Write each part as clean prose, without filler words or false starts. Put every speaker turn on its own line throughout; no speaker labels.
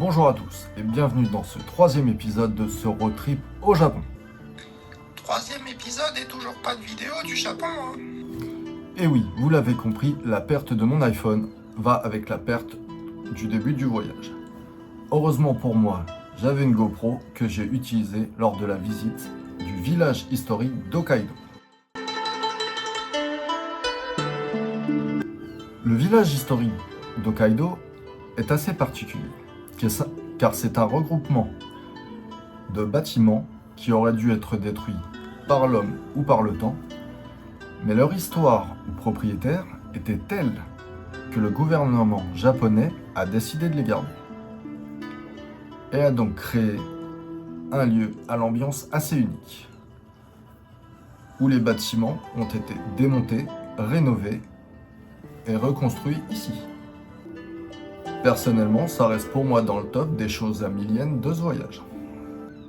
Bonjour à tous et bienvenue dans ce troisième épisode de ce road trip au Japon.
Troisième épisode et toujours pas de vidéo du Japon, hein.
Et oui, vous l'avez compris, la perte de mon iPhone va avec la perte du début du voyage. Heureusement pour moi, j'avais une GoPro que j'ai utilisée lors de la visite du village historique d'Hokkaido. Le village historique d'Hokkaido est assez particulier, car c'est un regroupement de bâtiments qui auraient dû être détruits par l'homme ou par le temps, mais leur histoire ou propriétaire était telle que le gouvernement japonais a décidé de les garder et a donc créé un lieu à l'ambiance assez unique, où les bâtiments ont été démontés, rénovés et reconstruits ici. Personnellement, ça reste pour moi dans le top des choses à millienne de ce voyage.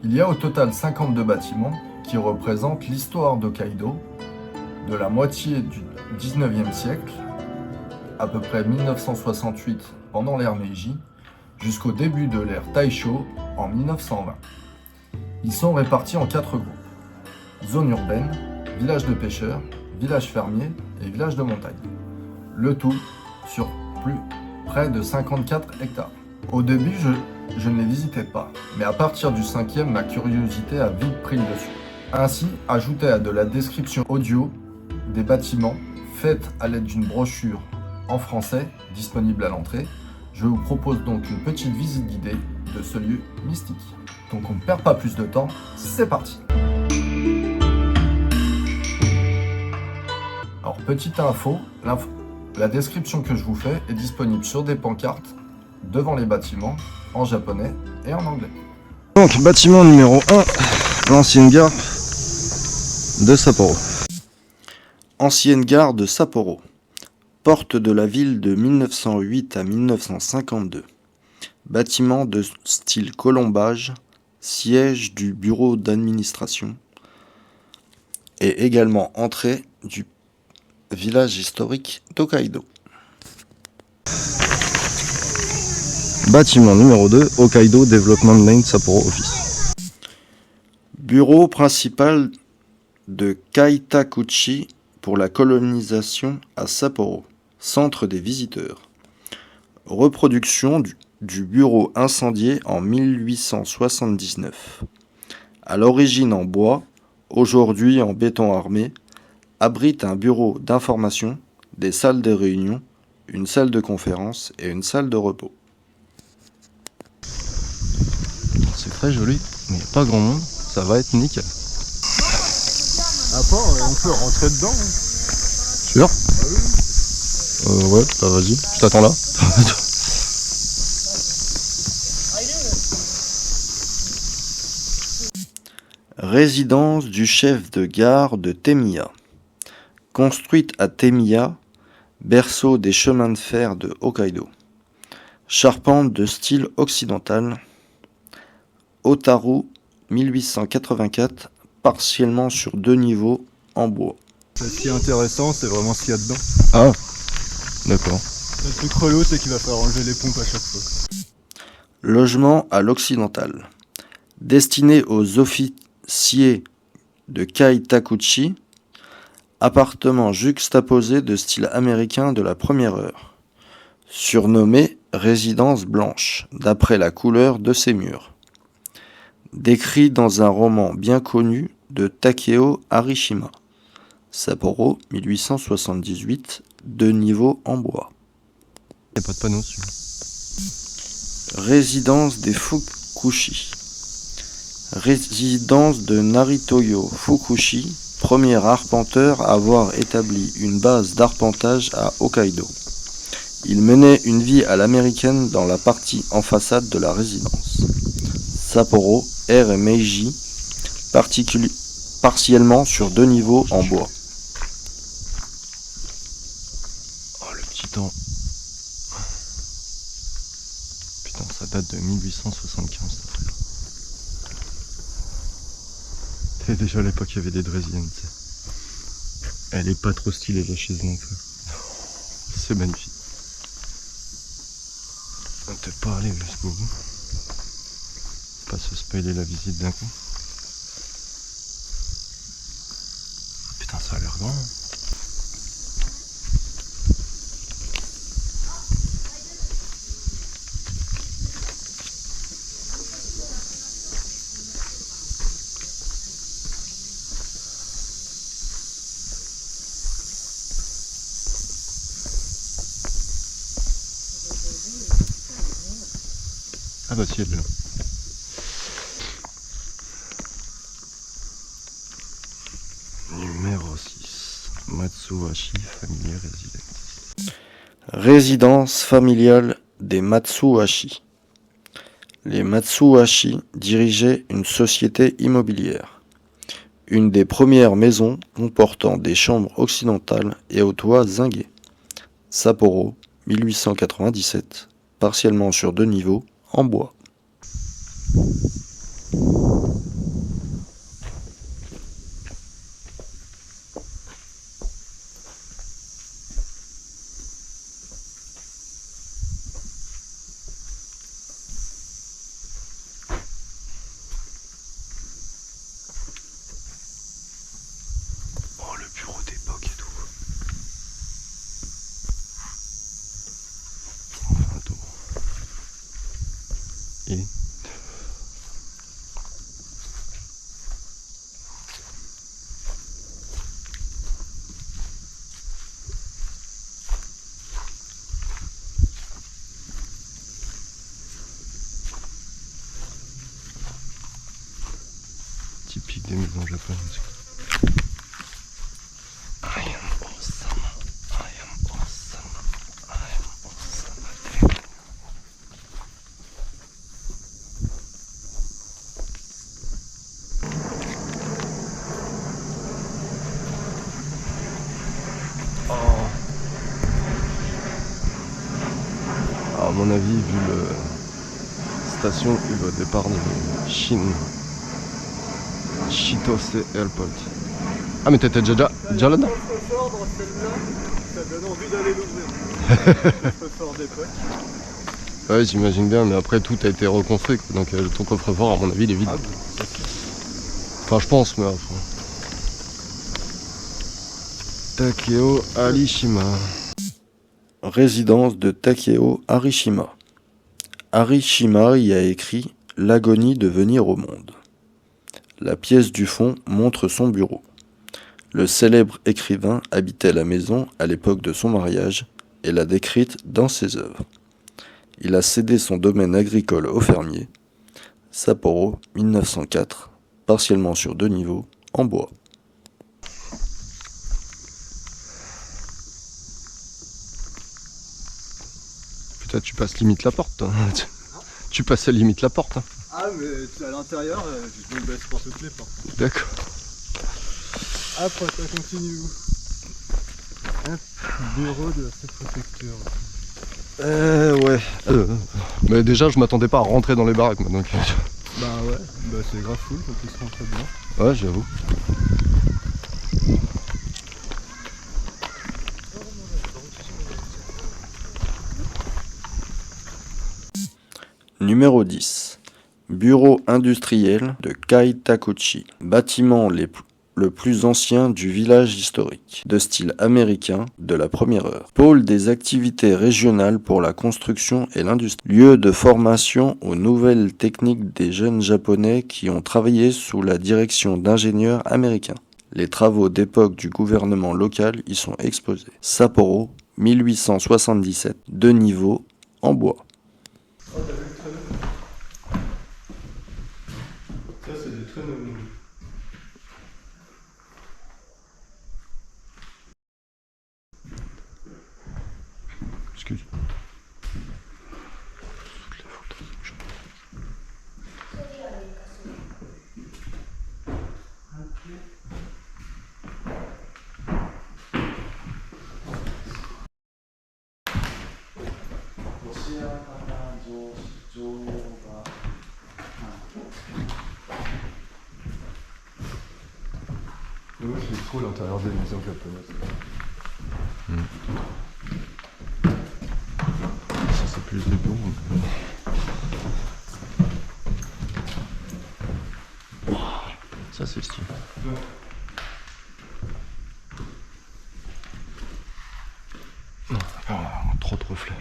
Il y a au total 52 bâtiments qui représentent l'histoire d'Hokkaido de la moitié du 19e siècle, à peu près 1968 pendant l'ère Meiji, jusqu'au début de l'ère Taisho en 1920. Ils sont répartis en 4 groupes: zone urbaine, village de pêcheurs, village fermier et village de montagne. Le tout sur près de 54 hectares. Au début, je ne les visitais pas, mais à partir du 5e, ma curiosité a vite pris le dessus. Ainsi, ajouté à de la description audio des bâtiments, faite à l'aide d'une brochure en français disponible à l'entrée, je vous propose donc une petite visite guidée de ce lieu mystique. Donc on ne perd pas plus de temps, c'est parti! Alors petite info, la description que je vous fais est disponible sur des pancartes devant les bâtiments, en japonais et en anglais.
Donc bâtiment numéro 1, l'ancienne gare de Sapporo. Ancienne gare de Sapporo. Porte de la ville de 1908 à 1952. Bâtiment de style colombage, siège du bureau d'administration et également entrée du village historique d'Hokkaido. Bâtiment numéro 2, Hokkaido Development Lane Sapporo Office. Bureau principal de Kaitakuchi pour la colonisation à Sapporo, centre des visiteurs. Reproduction du bureau incendié en 1879. À l'origine en bois, aujourd'hui en béton armé, abrite un bureau d'information, des salles de réunion, une salle de conférence et une salle de repos. C'est très joli, mais il n'y a pas grand monde, ça va être nickel.
On peut rentrer dedans.
Sûr ? Ouais, bah vas-y, je t'attends là. Résidence du chef de gare de Temiya. Construite à Temiya, berceau des chemins de fer de Hokkaido. Charpente de style occidental. Otaru 1884, partiellement sur 2 niveaux en bois.
Ce qui est intéressant, c'est vraiment ce qu'il y a dedans.
Ah, d'accord.
Le truc relou, c'est qu'il va falloir enlever les pompes à chaque fois.
Logement à l'occidental. Destiné aux officiers de Kaitakuchi, appartement juxtaposé de style américain de la première heure. Surnommé résidence blanche, d'après la couleur de ses murs. Décrit dans un roman bien connu de Takeo Arishima. Sapporo, 1878, 2 niveaux en bois.
Il n'y a pas de panneau dessus.
Résidence des Fukushi. Résidence de Naritoyo Fukushi, premier arpenteur à avoir établi une base d'arpentage à Hokkaido. Il menait une vie à l'américaine dans la partie en façade de la résidence. Sapporo, ère Meiji, partiellement sur 2 niveaux en bois.
Oh, le petit temps. Putain, ça date de 1875, cette affaire. Et déjà à l'époque, il y avait des draisiennes, tu sais. Elle est pas trop stylée, la chaise non plus. C'est magnifique. On peut pas aller jusqu'au bout. payer la visite d'un coup. Putain, ça a l'air grand. Ah bah si, elle est là. Numéro 6. Matsuhashi Family Residence.
Résidence familiale des Matsuhashi. Les Matsuhashi dirigeaient une société immobilière. Une des premières maisons comportant des chambres occidentales et au toit zingué. Sapporo, 1897, partiellement sur 2 niveaux, en bois.
Oh, le bureau d'époque et tout. Enfin, tout. Et typique des maisons japonaises. I am awesome. I am awesome. I am awesome. Oh. Alors, à mon avis, vu le station, il va départ de Chine. Chitose Airport. Ah mais t'étais déjà là-dedans?
Ça donne envie d'aller l'ouvrir. Coffre-fort d'époque.
Ouais, j'imagine bien, mais après tout a été reconstruit, quoi. Donc ton coffre-fort, à mon avis, il est vide.
Ah bon,
Enfin, je pense, mais après. Takeo Arishima.
Résidence de Takeo Arishima. Arishima y a écrit « L'agonie de venir au monde ». La pièce du fond montre son bureau. Le célèbre écrivain habitait la maison à l'époque de son mariage et l'a décrite dans ses œuvres. Il a cédé son domaine agricole aux fermiers. Sapporo, 1904, partiellement sur 2 niveaux, en bois.
Putain, tu passes limite la porte, toi. Tu passais limite la porte. Hein.
Ah mais à l'intérieur, je me baisse pour toutes les portes.
D'accord.
Après ça continue où? Bureau de cette préfecture.
Ouais. Mais déjà, je m'attendais pas à rentrer dans les baraques, moi, donc.
Bah ouais, bah c'est grave cool quand ils se rentrent dedans.
Ouais, j'avoue.
Numéro 10. Bureau industriel de Kaitakuchi. Bâtiment le plus ancien du village historique, de style américain de la première heure. Pôle des activités régionales pour la construction et l'industrie. Lieu de formation aux nouvelles techniques des jeunes japonais qui ont travaillé sous la direction d'ingénieurs américains. Les travaux d'époque du gouvernement local y sont exposés. Sapporo, 1877, 2 niveaux, en bois.
Ça c'est des traîneaux.
Excuse.
Moi c'est trop l'intérieur des maisons japonaises.
Ça c'est plus des bureaux. petit. Non, trop de reflets.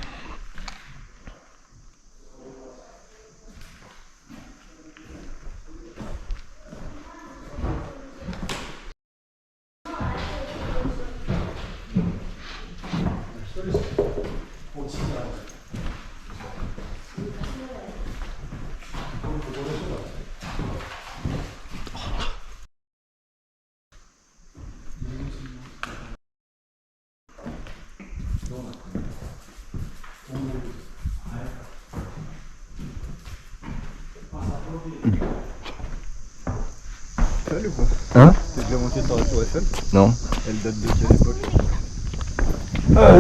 Eiffel ou pas?
Hein?
T'es déjà monté sur la tour Eiffel?
Non.
Elle date de quelle époque?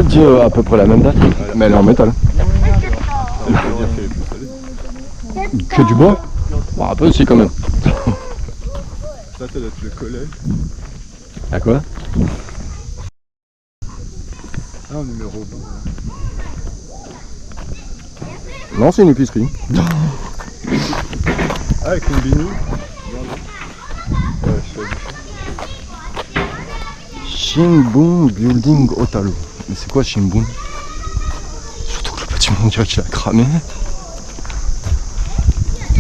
Dieu, à peu près la même date. Mais elle est en métal.
Ça veut pas dire qu'elle est plus solide.
Que du bois? Bon, un peu aussi quand même.
Ça doit être le collège.
À quoi?
Ah, un numéro 20.
Non, c'est une épicerie.
Ah, Combini. Ouais, je sais.
Shinbun Building Otalo. Mais c'est quoi Shinbun? Surtout que le bâtiment on dirait qu'il a cramé.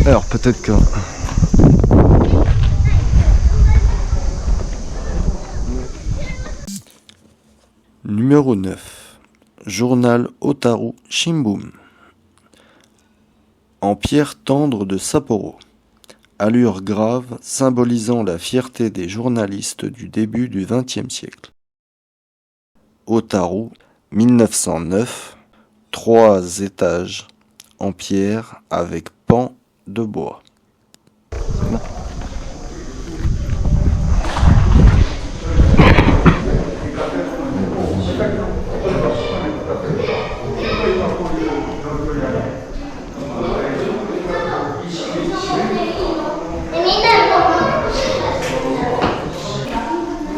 Alors peut-être que...
Numéro 9. Journal Otaru Shimbun. En pierre tendre de Sapporo. Allure grave symbolisant la fierté des journalistes du début du XXe siècle. Otaru, 1909, 3 étages en pierre avec pans de bois.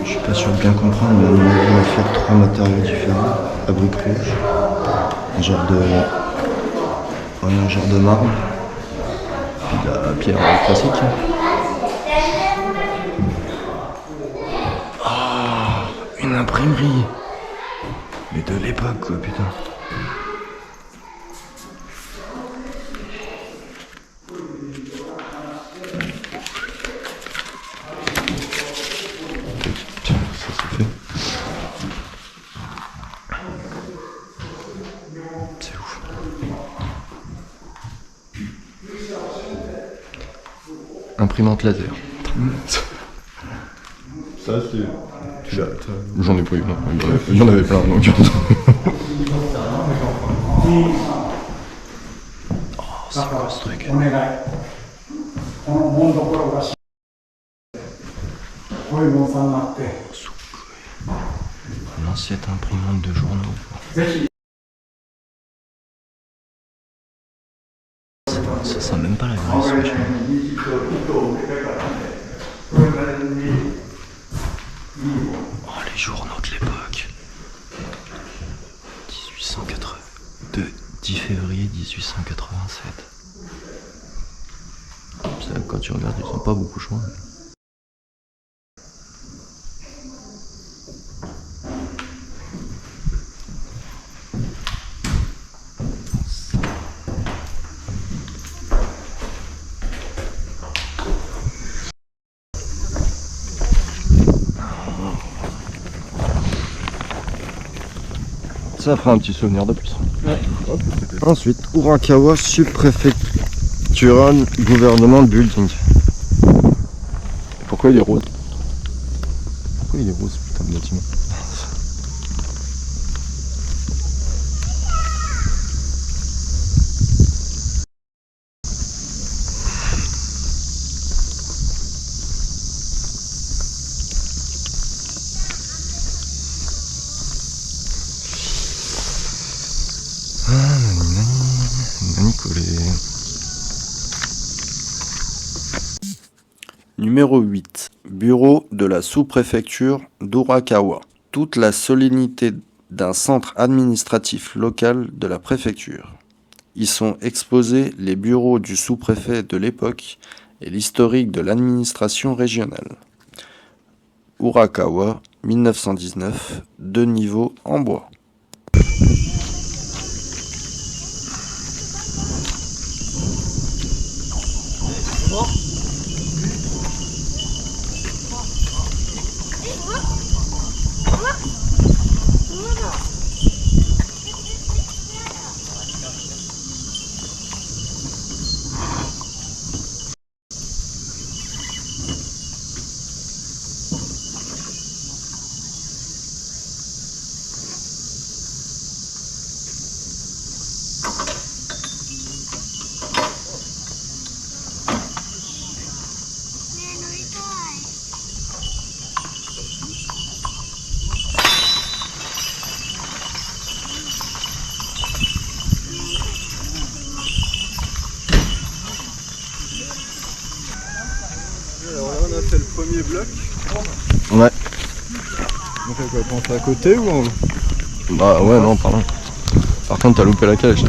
Je suis pas sûr de bien comprendre, mais à mon avis, on a fait 3 matériaux différents. La brique rouge, un genre de marbre, puis de la pierre classique. Ah, une imprimerie. Mais de l'époque, quoi, putain. Ça c'est fait. C'est ouf.
Imprimante laser.
Ça, c'est. Tu l'as.
J'en ai pas eu, non. Il y en avait plein, donc...
Oh, c'est quoi ce truc? L'ancienne imprimante de journaux. Ça sent même pas la graisse, franchement. Oh, les journaux de l'époque. 1880. De 10 février 1887. Ça, quand tu regardes, ils sont pas beaucoup changés.
Ça fera un petit souvenir de plus.
Ouais.
Ensuite, Urakawa Subprefectural Government Building. Pourquoi il est rose? Pourquoi il est rose, putain de bâtiment?
Numéro 8. Bureau de la sous-préfecture d'Urakawa. Toute la solennité d'un centre administratif local de la préfecture. Y sont exposés les bureaux du sous-préfet de l'époque et l'historique de l'administration régionale. Urakawa, 1919, 2 niveaux en bois.
Alors là on a fait le premier bloc.
Ouais.
On fait quoi? On fait à côté ou en haut?
Bah ouais, non, pardon. Par contre, t'as loupé la calèche.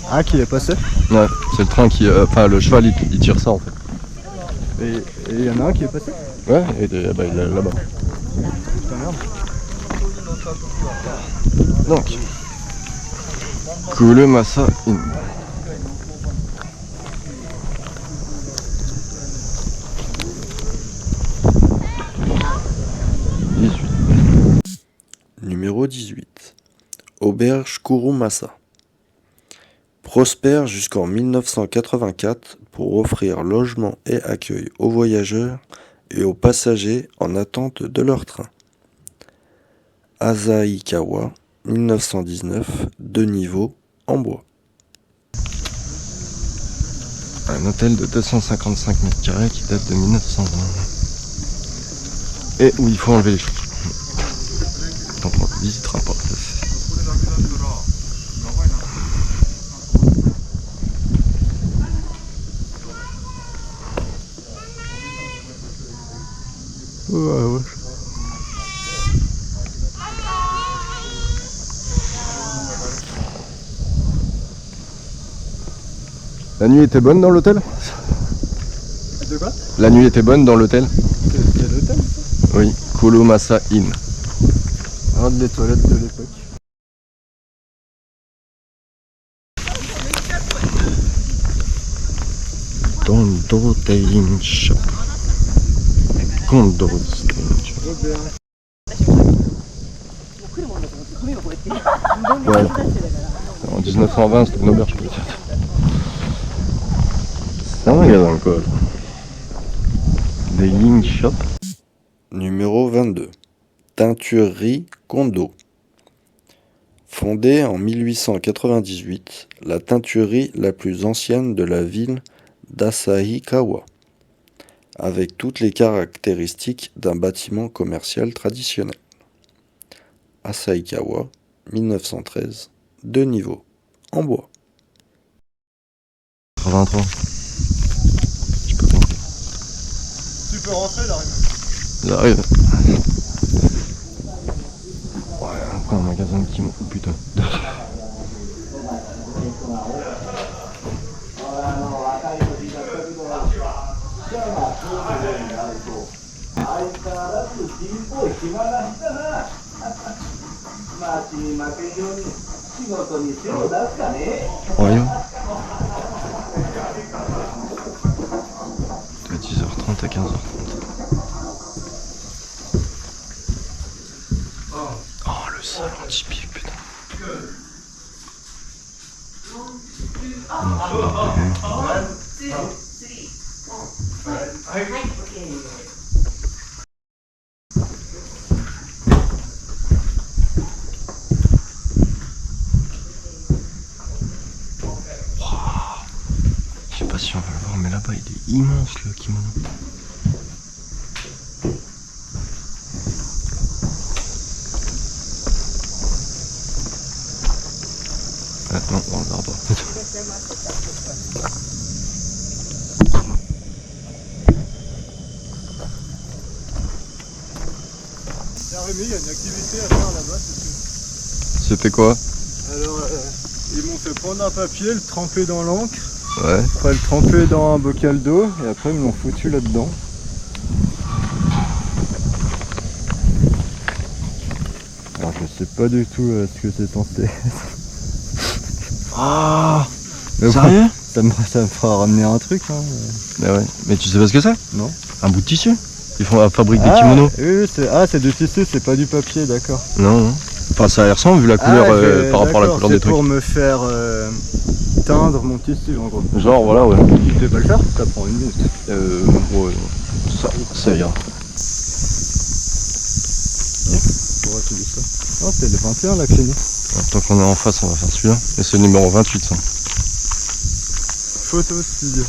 Ah, qui est passé?
Ouais, c'est le train qui. Enfin, le cheval il tire ça en fait.
Et il y en a un qui est passé?
Ouais, et bah, il est là-bas.
Putain, merde.
Donc. Kurumasa In.
Numéro 18. Auberge Kurumasa. Prospère jusqu'en 1984 pour offrir logement et accueil aux voyageurs et aux passagers en attente de leur train. Asaikawa, 1919, 2 niveaux en bois.
Un hôtel de 255 m² qui date de 1920. Et où il faut enlever les choses. Donc on ne visitera pas. Ouais. La nuit était bonne dans l'hôtel?
De quoi?
La nuit était bonne dans l'hôtel?
C'est l'hôtel ça?
Oui, Kurumasa Inn.
Un des toilettes de l'époque.
Kondo Tailing Shop. Kondo Tailing Shop. Ouais. En 1920, c'était une auberge peut-être. C'est un magasin quoi. Tailing Shop.
Numéro 22. Teinturerie Kondo. Fondée en 1898, la teinturerie la plus ancienne de la ville d'Asahikawa, avec toutes les caractéristiques d'un bâtiment commercial traditionnel. Asahikawa, 1913, 2 niveaux, en bois.
83. Je peux compter.
Tu peux rentrer là.
J'arrive. Ouais, après un magasin de kimono. Oh putain. Royaume. De 10h30 à 15h30. Oh, le salon typique, putain. Je sais pas si on va le voir, mais là-bas il est immense le kimono. Ah non, on le verra pas.
Rémi, il y a une activité à faire là-bas.
C'était quoi?
Alors, ils m'ont fait prendre un papier, le tremper dans l'encre,
Ouais.
après le tremper dans un bocal d'eau, et après ils me l'ont foutu là-dedans.
Je sais pas du tout ce que c'est censé être. Ah,
Sérieux?
Ça me fera ramener un truc, hein.
Bah ouais. Mais tu sais pas ce que c'est?
Non.
Un bout de tissu. Ils font la fabrique des kimonos.
Oui, c'est du tissu, c'est pas du papier, d'accord.
Non, non. Enfin, ça y ressemble vu la couleur par rapport à la couleur des
c'est
trucs.
pour me faire teindre mon tissu, en gros.
Genre, voilà, ouais.
Tu peux pas le faire? Ça prend une minute.
Ouais, ça ira.
Pourquoi tu dis ça? Oh, c'est le 21 là que j'ai dit.
Tant qu'on est en face, on va faire celui-là. Et c'est le numéro 28, ça.
Photo studio.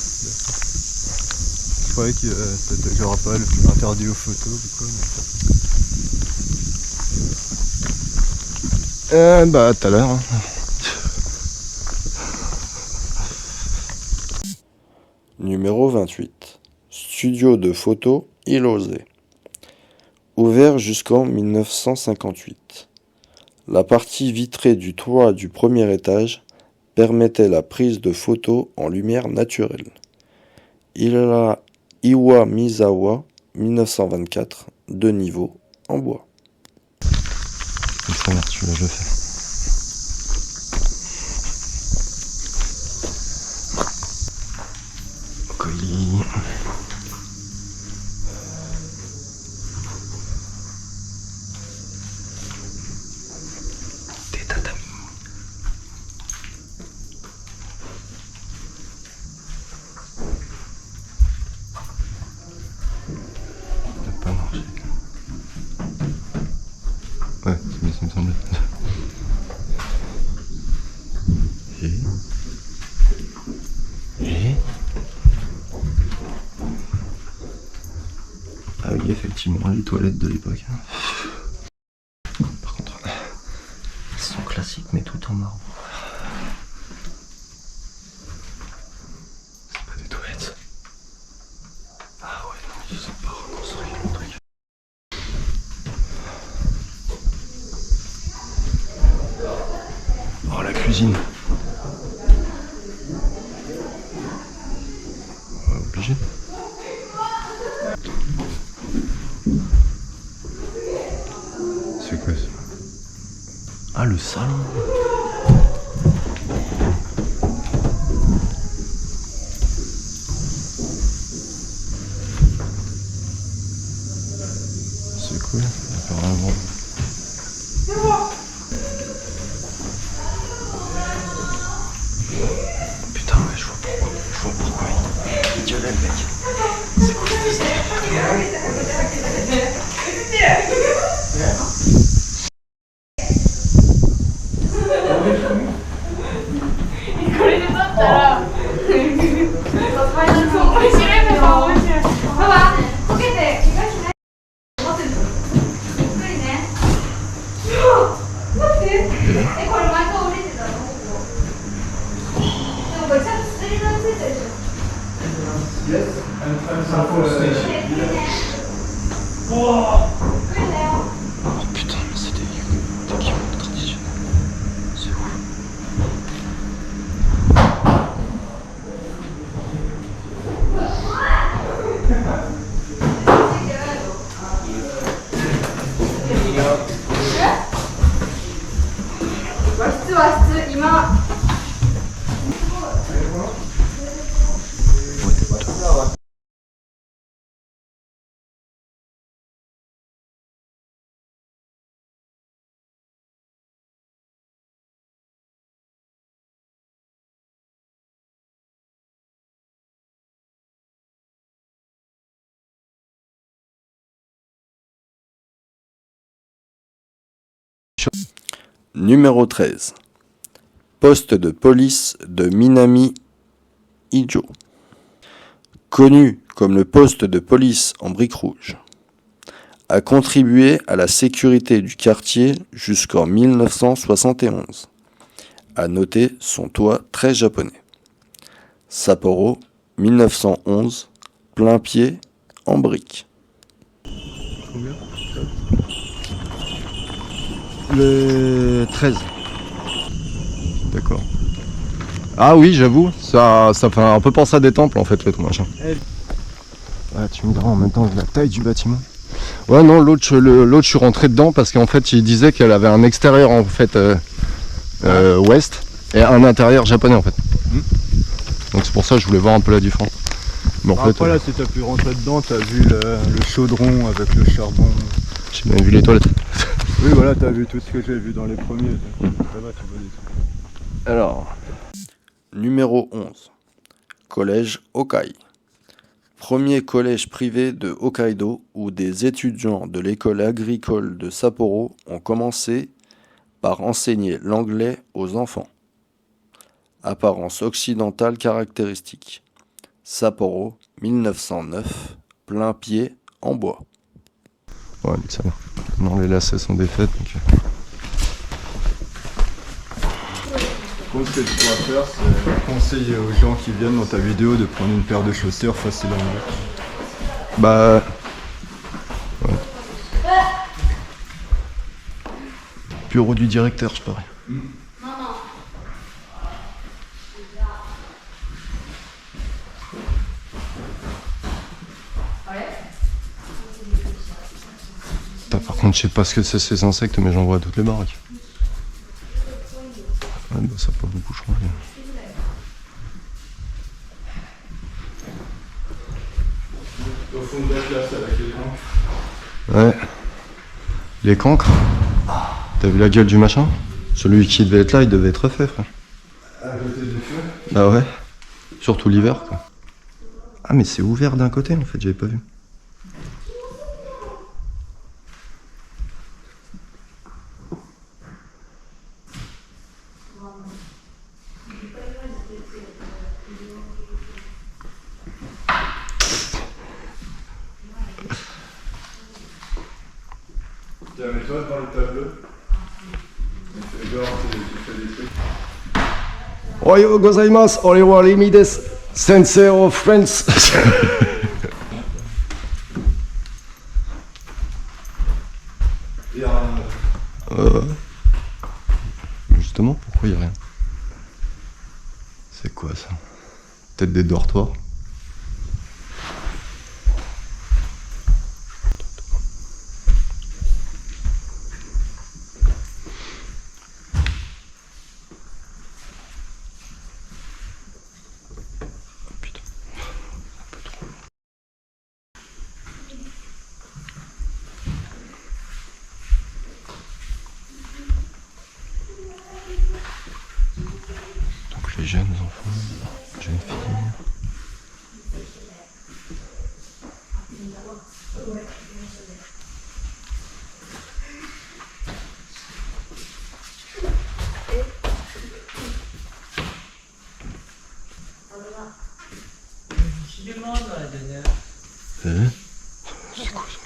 Je croyais que c'était qu'il y aura pas interdit aux photos ou quoi.
Bah, tout à l'heure. Hein. Numéro 28. Studio de photo Ilosé. Ouvert jusqu'en 1958. La partie vitrée du toit du premier étage permettait la prise de photos en lumière naturelle. Iwamizawa, 1924, 2 niveaux, en bois. Merde, celui-là, je le fais. Colis. Des tatamis. Ça n'a pas marché. Ouais, ça me semblait. Ah oui, effectivement, les toilettes de l'époque. Par contre, elles sont classiques, mais tout en marbre. C'est pas des toilettes. Ah ouais, non, ils sont pas reconstruits, le truc. Oh, la cuisine. Obligé. C'est quoi ça? Ah, le salon. C'est cool, ça fait vraiment... Putain, ouais, je vois pourquoi il gueulait, le mec. C'est quoi cette histoire? Oh putain, mais c'est des kimonos traditionnels. C'est ouf. Numéro 13. Poste de police de Minami-Ijo. Connu comme le poste de police en briques rouges. A contribué à la sécurité du quartier jusqu'en 1971. À noter son toit très japonais. Sapporo, 1911, plein pied en briques.
Combien?
Le 13.
D'accord. Ah oui, j'avoue, ça fait un peu penser à des temples en fait, le tout machin.
Ah, tu me diras en même temps la taille du bâtiment. Ouais, non, l'autre, je suis rentré dedans parce qu'en fait, il disait qu'elle avait un extérieur en fait ouest et un intérieur japonais en fait. Donc c'est pour ça que je voulais voir un peu la différence. Mais en fait,
Après là, si t'as pu rentrer dedans, t'as vu le chaudron avec le charbon.
j'ai même vu les toilettes.
Oui, voilà, t'as vu tout ce que j'ai vu dans les premiers. Ça va, tu vois des trucs.
Alors, numéro 11. Collège Okai. Premier collège privé de Hokkaido où des étudiants de l'école agricole de Sapporo ont commencé par enseigner l'anglais aux enfants. Apparence occidentale caractéristique. Sapporo, 1909, plein pied en bois.
Ouais, mais ça va. Non, les lacets sont défaits. Donc...
Ce que tu pourras faire, c'est conseiller aux gens qui viennent dans ta vidéo de prendre une paire de chaussures facile à enlever.
Bah. Ouais. Bureau du directeur, je parie. Putain, par contre, je sais pas ce que c'est ces insectes, mais j'en vois à toutes les baraques. Ouais, bah, ça n'a pas beaucoup changé.
Au fond de la classe avec les cancres.
Ouais. Les cancres. T'as vu la gueule du machin? Celui qui devait être là, il devait être refait, frère.
À côté du feu.
Bah ouais. Surtout l'hiver, quoi. Ah, mais c'est ouvert d'un côté, en fait, j'avais pas vu.
Tiens, mets-toi devant le tableau. Tu fais genre, tu fais des trucs.
Oyo gozaimasu, ore wa Rimi desu. Sensei of Friends.
Il y a un...
Justement, pourquoi il n'y a rien? C'est quoi ça? Peut-être des dortoirs? Putain. Un peu trop. Donc les jeunes enfants, jeunes filles. C'est quoi ça?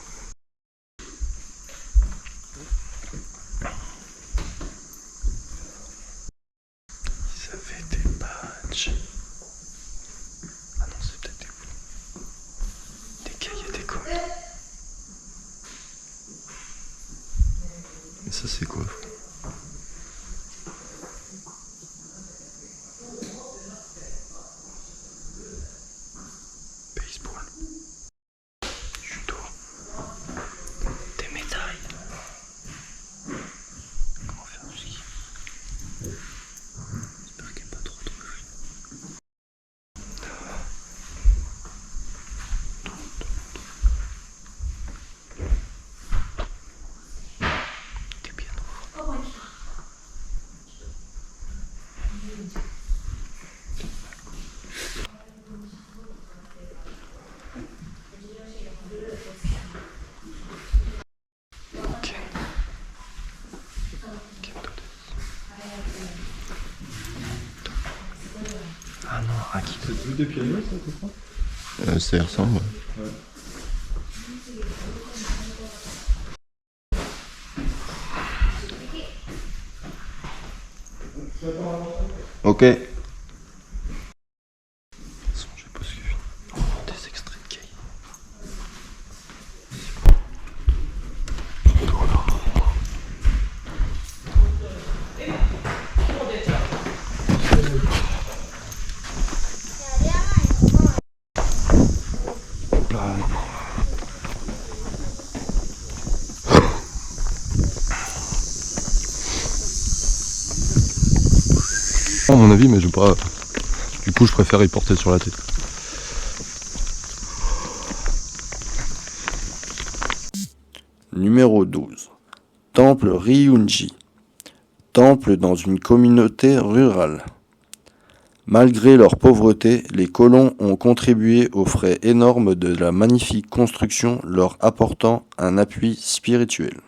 Ils avaient des badges. Ah non, c'est peut-être des cahiers d'école. Mais ça, c'est quoi? Baseball. Judo. Des médailles. Comment faire du ski? J'espère qu'il n'y a pas trop de reflets. Des pianos. Ok. Ah non, Aki.
C'est tous des pianos, ça, tu crois?
Ça y ressemble, ouais.
Ouais.
Ok. De toute façon, j'ai pas suivi. Des extraits de cahiers. Hop là. À mon avis, mais je pas. Du coup, je préfère y porter sur la tête.
Numéro 12. Temple Ryunji. Temple dans une communauté rurale. Malgré leur pauvreté, les colons ont contribué aux frais énormes de la magnifique construction, leur apportant un appui spirituel.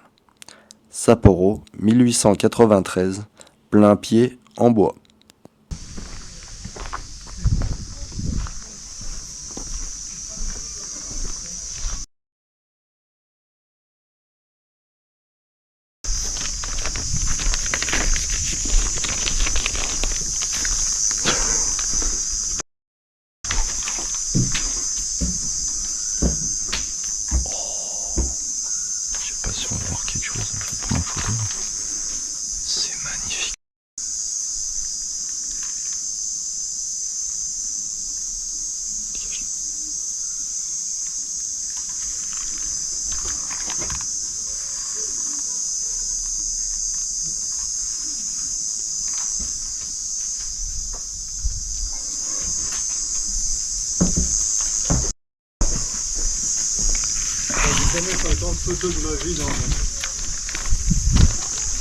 Sapporo, 1893, plein pied en bois.
Je sais pas si on va voir quelque chose. Je vais prendre une photo. C'est magnifique.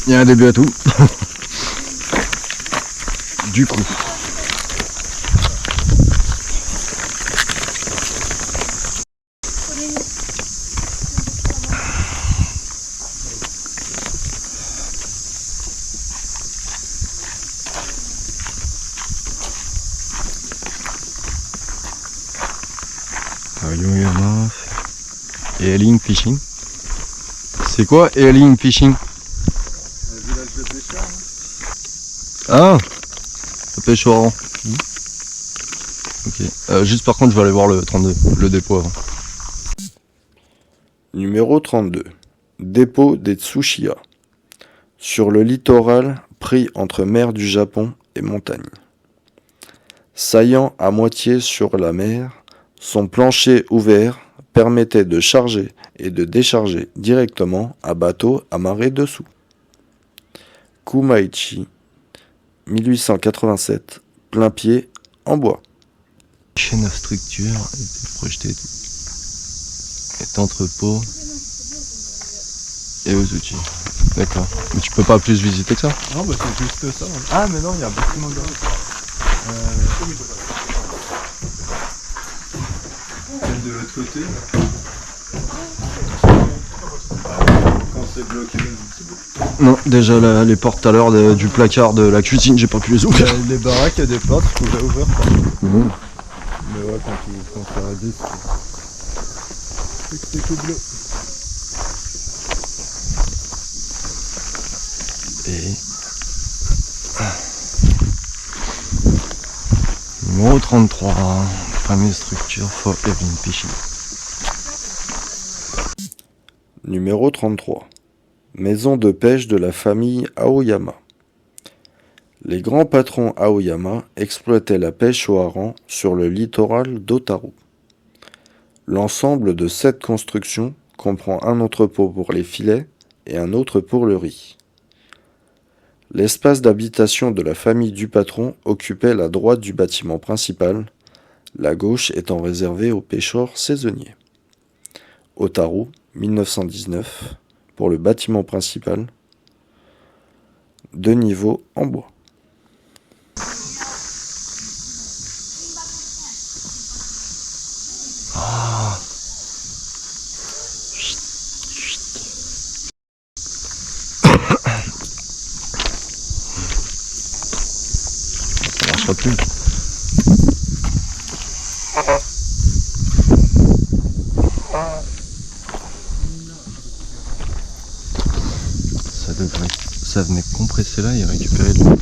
Il y a un début à tout. Du coup. Aoyama et Ailing Fishing. C'est quoi Ailing Fishing? Ah, la pêche au hareng. Ok. Juste par contre, je vais aller voir le 32, le dépôt avant.
Numéro 32. Dépôt des Tsuchiya. Sur le littoral, pris entre mer du Japon et montagne. Saillant à moitié sur la mer, son plancher ouvert permettait de charger et de décharger directement à bateau amarré dessous. Kumaichi, 1887, plein pied en bois.
Chaîne of structure était projetée est entrepôt et aux outils. D'accord. Mais tu peux pas plus visiter que ça?
Non, bah c'est juste ça. Ah, mais non, il y a beaucoup moins de... Celle de l'autre côté. Quand c'est bloqué,
Non, déjà les portes à l'heure du placard de la cuisine, j'ai pas pu les ouvrir.
les baraques, il y a des portes, tu pouvais ouvrir.
Mmh.
Mais ouais, quand c'est à 10, c'est que c'est tout bleu.
Et... Numéro 33, fameuse structure for Ailing Fishing.
Numéro 33. Maison de pêche de la famille Aoyama. Les grands patrons Aoyama exploitaient la pêche au hareng sur le littoral d'Otaru. L'ensemble de 7 constructions comprend un entrepôt pour les filets et un autre pour le riz. L'espace d'habitation de la famille du patron occupait la droite du bâtiment principal, la gauche étant réservée aux pêcheurs saisonniers. Otaru, 1919, pour le bâtiment principal, 2 niveaux en bois.
Ça marchera plus. Ça venait compresser là et récupérer de l'eau.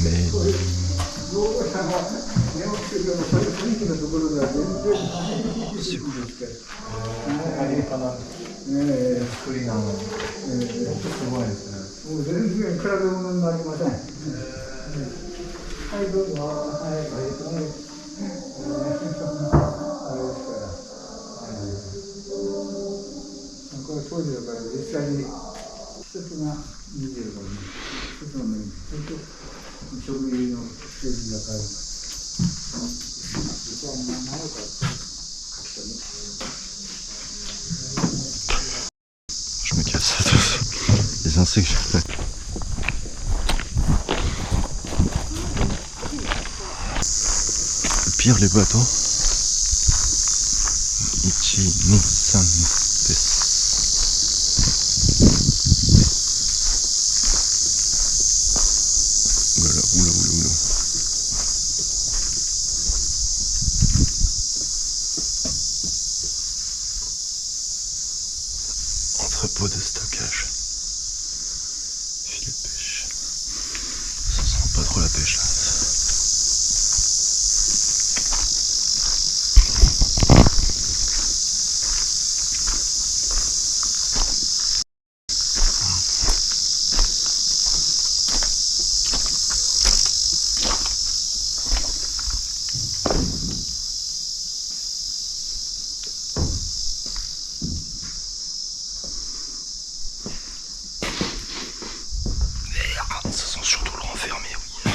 Mais... Je me casse tous les insectes. Le pire, les bateaux. Ichi ni san desu. Oulala, oulala, oulala. Entrepôt de stockage. Filet de pêche. Ça sent pas trop la pêche là. Ça sent surtout le renfermé, oui.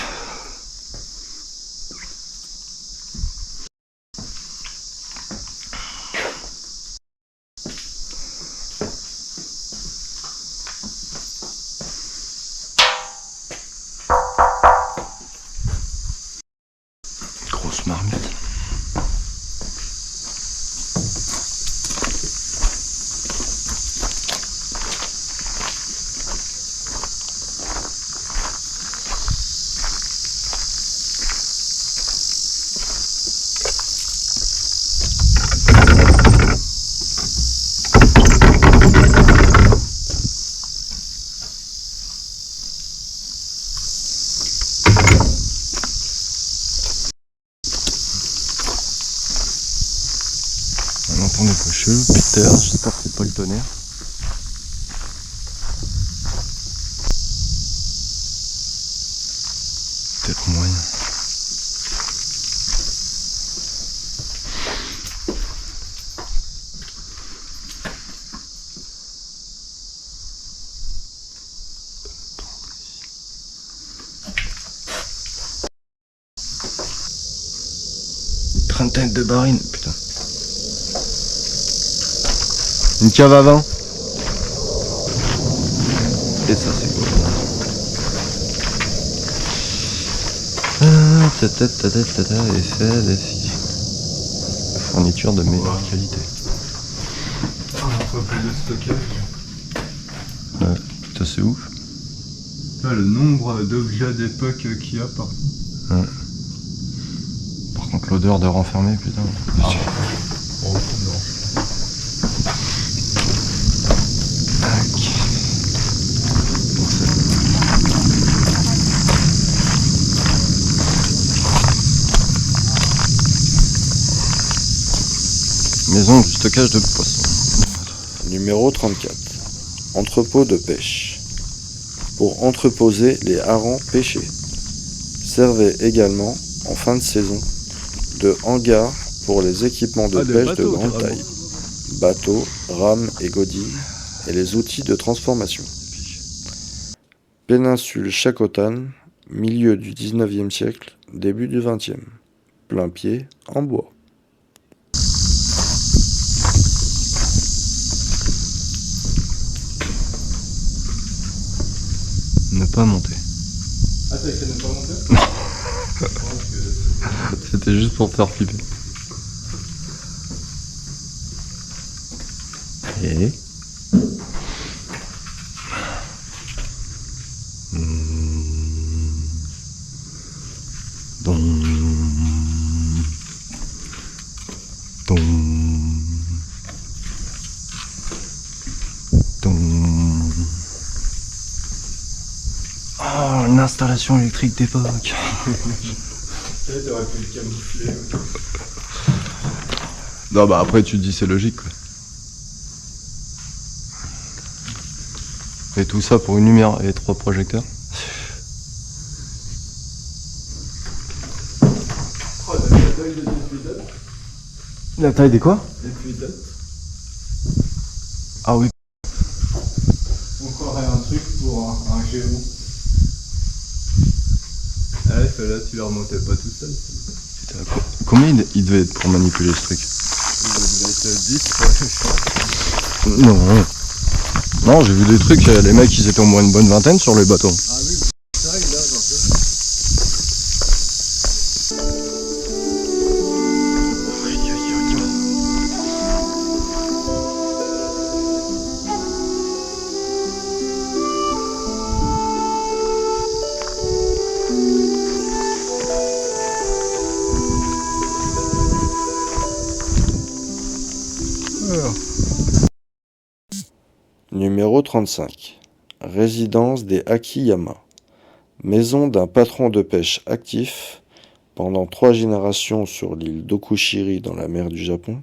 Grosse marmite. On entend des bruits chelous, Peter, j'espère que c'est pas le tonnerre. Peut-être moyen. Trentaine de barines, putain. Une cave à vin. Et ça c'est cool. Effet, défi. Fourniture de meilleure qualité.
Un entrepôt de stockage.
Ouais, ça c'est ouf.
Là, le nombre d'objets d'époque qu'il y a par...
Ouais. Par contre l'odeur de renfermé, putain.
Oh, non.
Maison du stockage de poissons.
Numéro 34. Entrepôt de pêche. Pour entreposer les harengs pêchés. Servait également, en fin de saison, de hangar pour les équipements de pêche de grande taille. Bateaux, rames et godilles, et les outils de transformation. Péninsule Chakotane, milieu du 19e siècle, début du 20e. Plein pied, en bois.
Ne pas monter.
Ah, t'as écrit ne pas monter?
C'était juste pour te faire flipper. Et... Oh, une installation électrique d'époque.
T'aurais pu le camoufler.
Non bah après tu te dis c'est logique quoi. Et tout ça pour une lumière et 3 projecteurs. La taille des quoi?
Des cuissettes.
Ah oui.
Encore un truc pour un géo. Ah ouais, celle-là, tu la remontais pas tout seul.
Putain, combien il devait être pour manipuler ce truc?
Il devait être 10, ouais, je crois.
Non. Non, j'ai vu des trucs, les mecs ils étaient au moins une bonne vingtaine sur les bateaux.
Ah oui, c'est vrai que là, j'en fais.
Numéro 35. Résidence des Akiyama. Maison d'un patron de pêche actif pendant 3 générations sur l'île d'Okushiri dans la mer du Japon,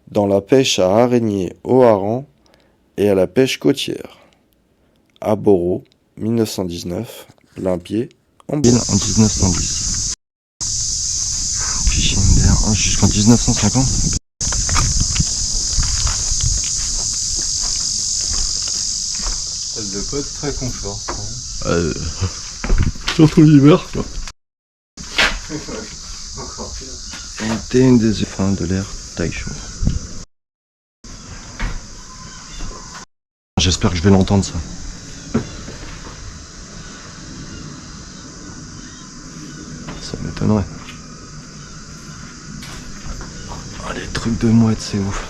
dans la pêche à araignées au hareng et à la pêche côtière. Aboro, 1919, Plain-Pied, en
En 1910. Fishing d'air jusqu'en 1950.
Elle doit pas être très confort.
Surtout l'hiver, quoi.
Encore pire.
C'était une des fins de l'ère Taisho. J'espère que je vais l'entendre ça. Ça m'étonnerait. Oh, les trucs de mouettes, c'est ouf.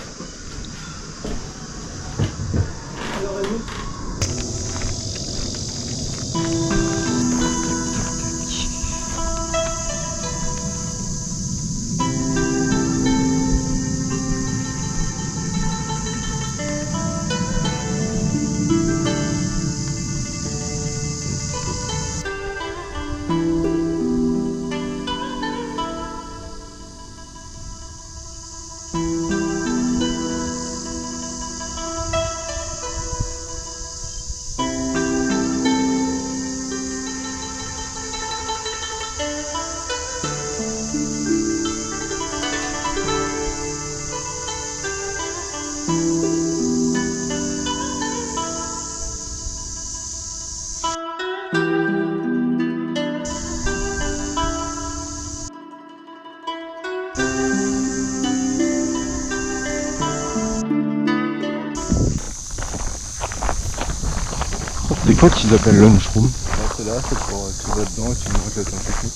C'est quoi qu'ils appellent lunchroom?
Là, c'est là, c'est pour tu vas dedans et tu montes le temps technique.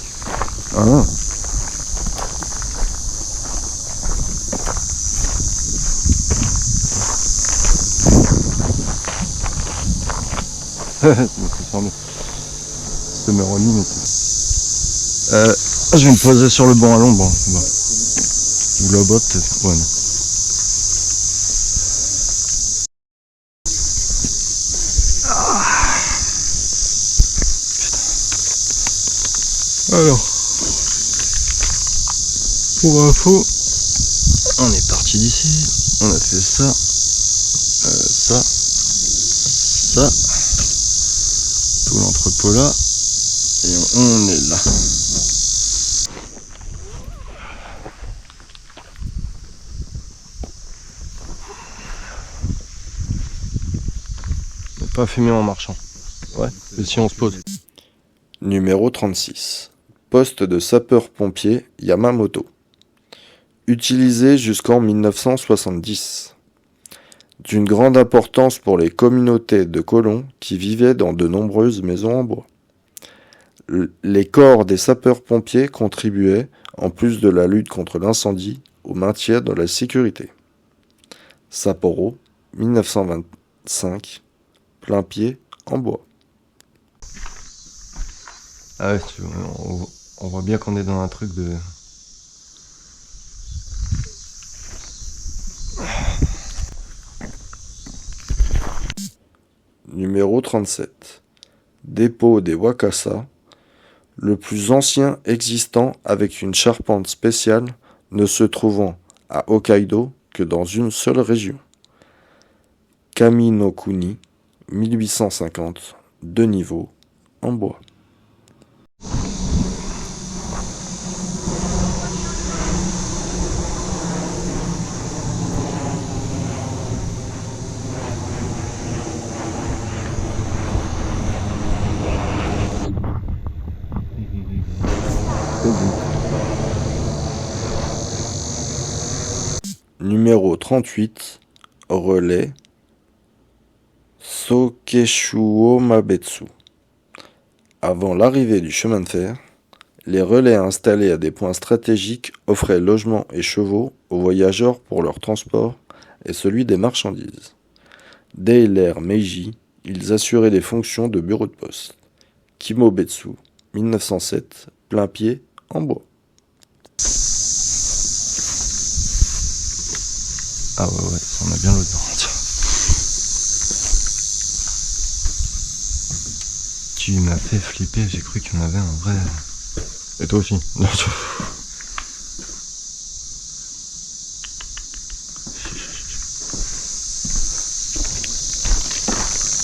Ah. Ça semble. C'est Meroni, mais c'est. Je vais me poser sur le banc à l'ombre. Bon. Ou là-bas, peut-être. Ouais, non. Alors, pour info, on est parti d'ici, on a fait ça, tout l'entrepôt là, et on est là. Ne pas fumer en marchant. Ouais, et si on se pose.
Numéro 36. Poste de sapeur-pompier Yamamoto. Utilisé jusqu'en 1970. D'une grande importance pour les communautés de colons qui vivaient dans de nombreuses maisons en bois. Les corps des sapeurs-pompiers contribuaient, en plus de la lutte contre l'incendie, au maintien de la sécurité. Sapporo, 1925, Plain-Pied, en bois.
Ah ouais, on voit bien qu'on est dans un truc de...
Numéro 37. Dépôt des Wakasa, le plus ancien existant avec une charpente spéciale ne se trouvant à Hokkaido que dans une seule région. Kami-no-kuni, 1850, 2 niveaux, en bois. 38, relais Sokeshuo-Mabetsu. Avant l'arrivée du chemin de fer, les relais installés à des points stratégiques offraient logements et chevaux aux voyageurs pour leur transport et celui des marchandises. Dès l'ère Meiji, ils assuraient des fonctions de bureau de poste. Kimobetsu, 1907, plein pied, en bois.
Ah ouais, ça en a bien l'odeur. Tu m'as fait flipper, j'ai cru qu'il y en avait un vrai. Et toi aussi.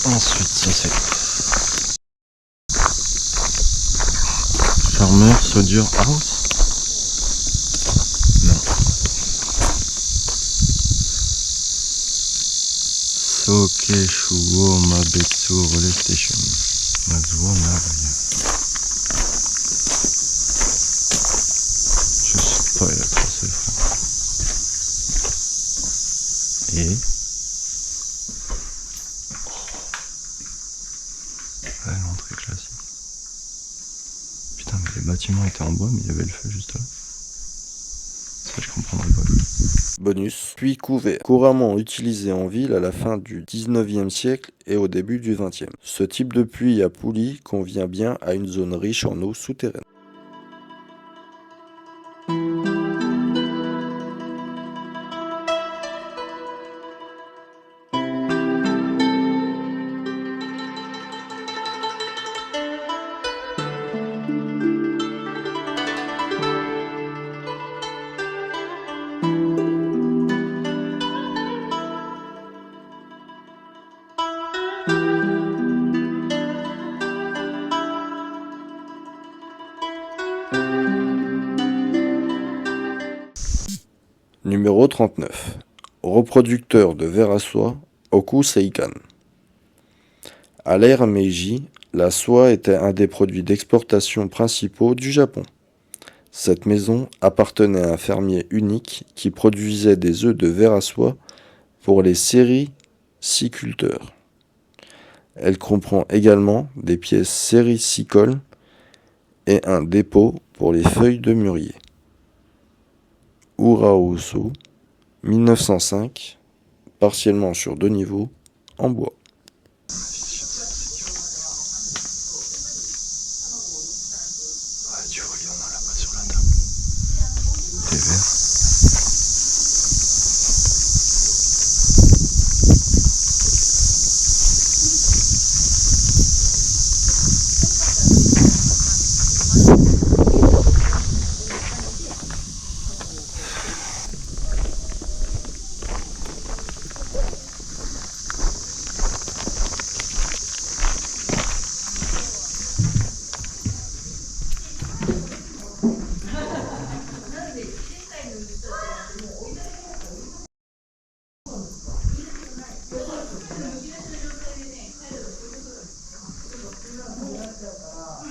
Ensuite, ça c'est Farmer Soldier House. Non. Sokeshuo Mabetsu Relay Station. Mazuo Naria. Je sais pas, il a croisé, frère. Et ouais, l'entrée classique. Putain, mais les bâtiments étaient en bois, mais il y avait le feu juste là. Ça, je comprendrais pas.
Bonus, puits couvert, couramment utilisé en ville à la fin du 19e siècle et au début du 20e. Ce type de puits à poulie convient bien à une zone riche en eau souterraine. Numéro 39. Reproducteur de verre à soie, Oku Seikan. À l'ère Meiji, la soie était un des produits d'exportation principaux du Japon. Cette maison appartenait à un fermier unique qui produisait des œufs de verre à soie pour les sériciculteurs. Elle comprend également des pièces séricicoles et un dépôt pour les feuilles de mûrier. Uraosu, 1905, partiellement sur 2 niveaux, en bois.
Ouais, tu vois, il y en a là-bas sur la table. Des verres.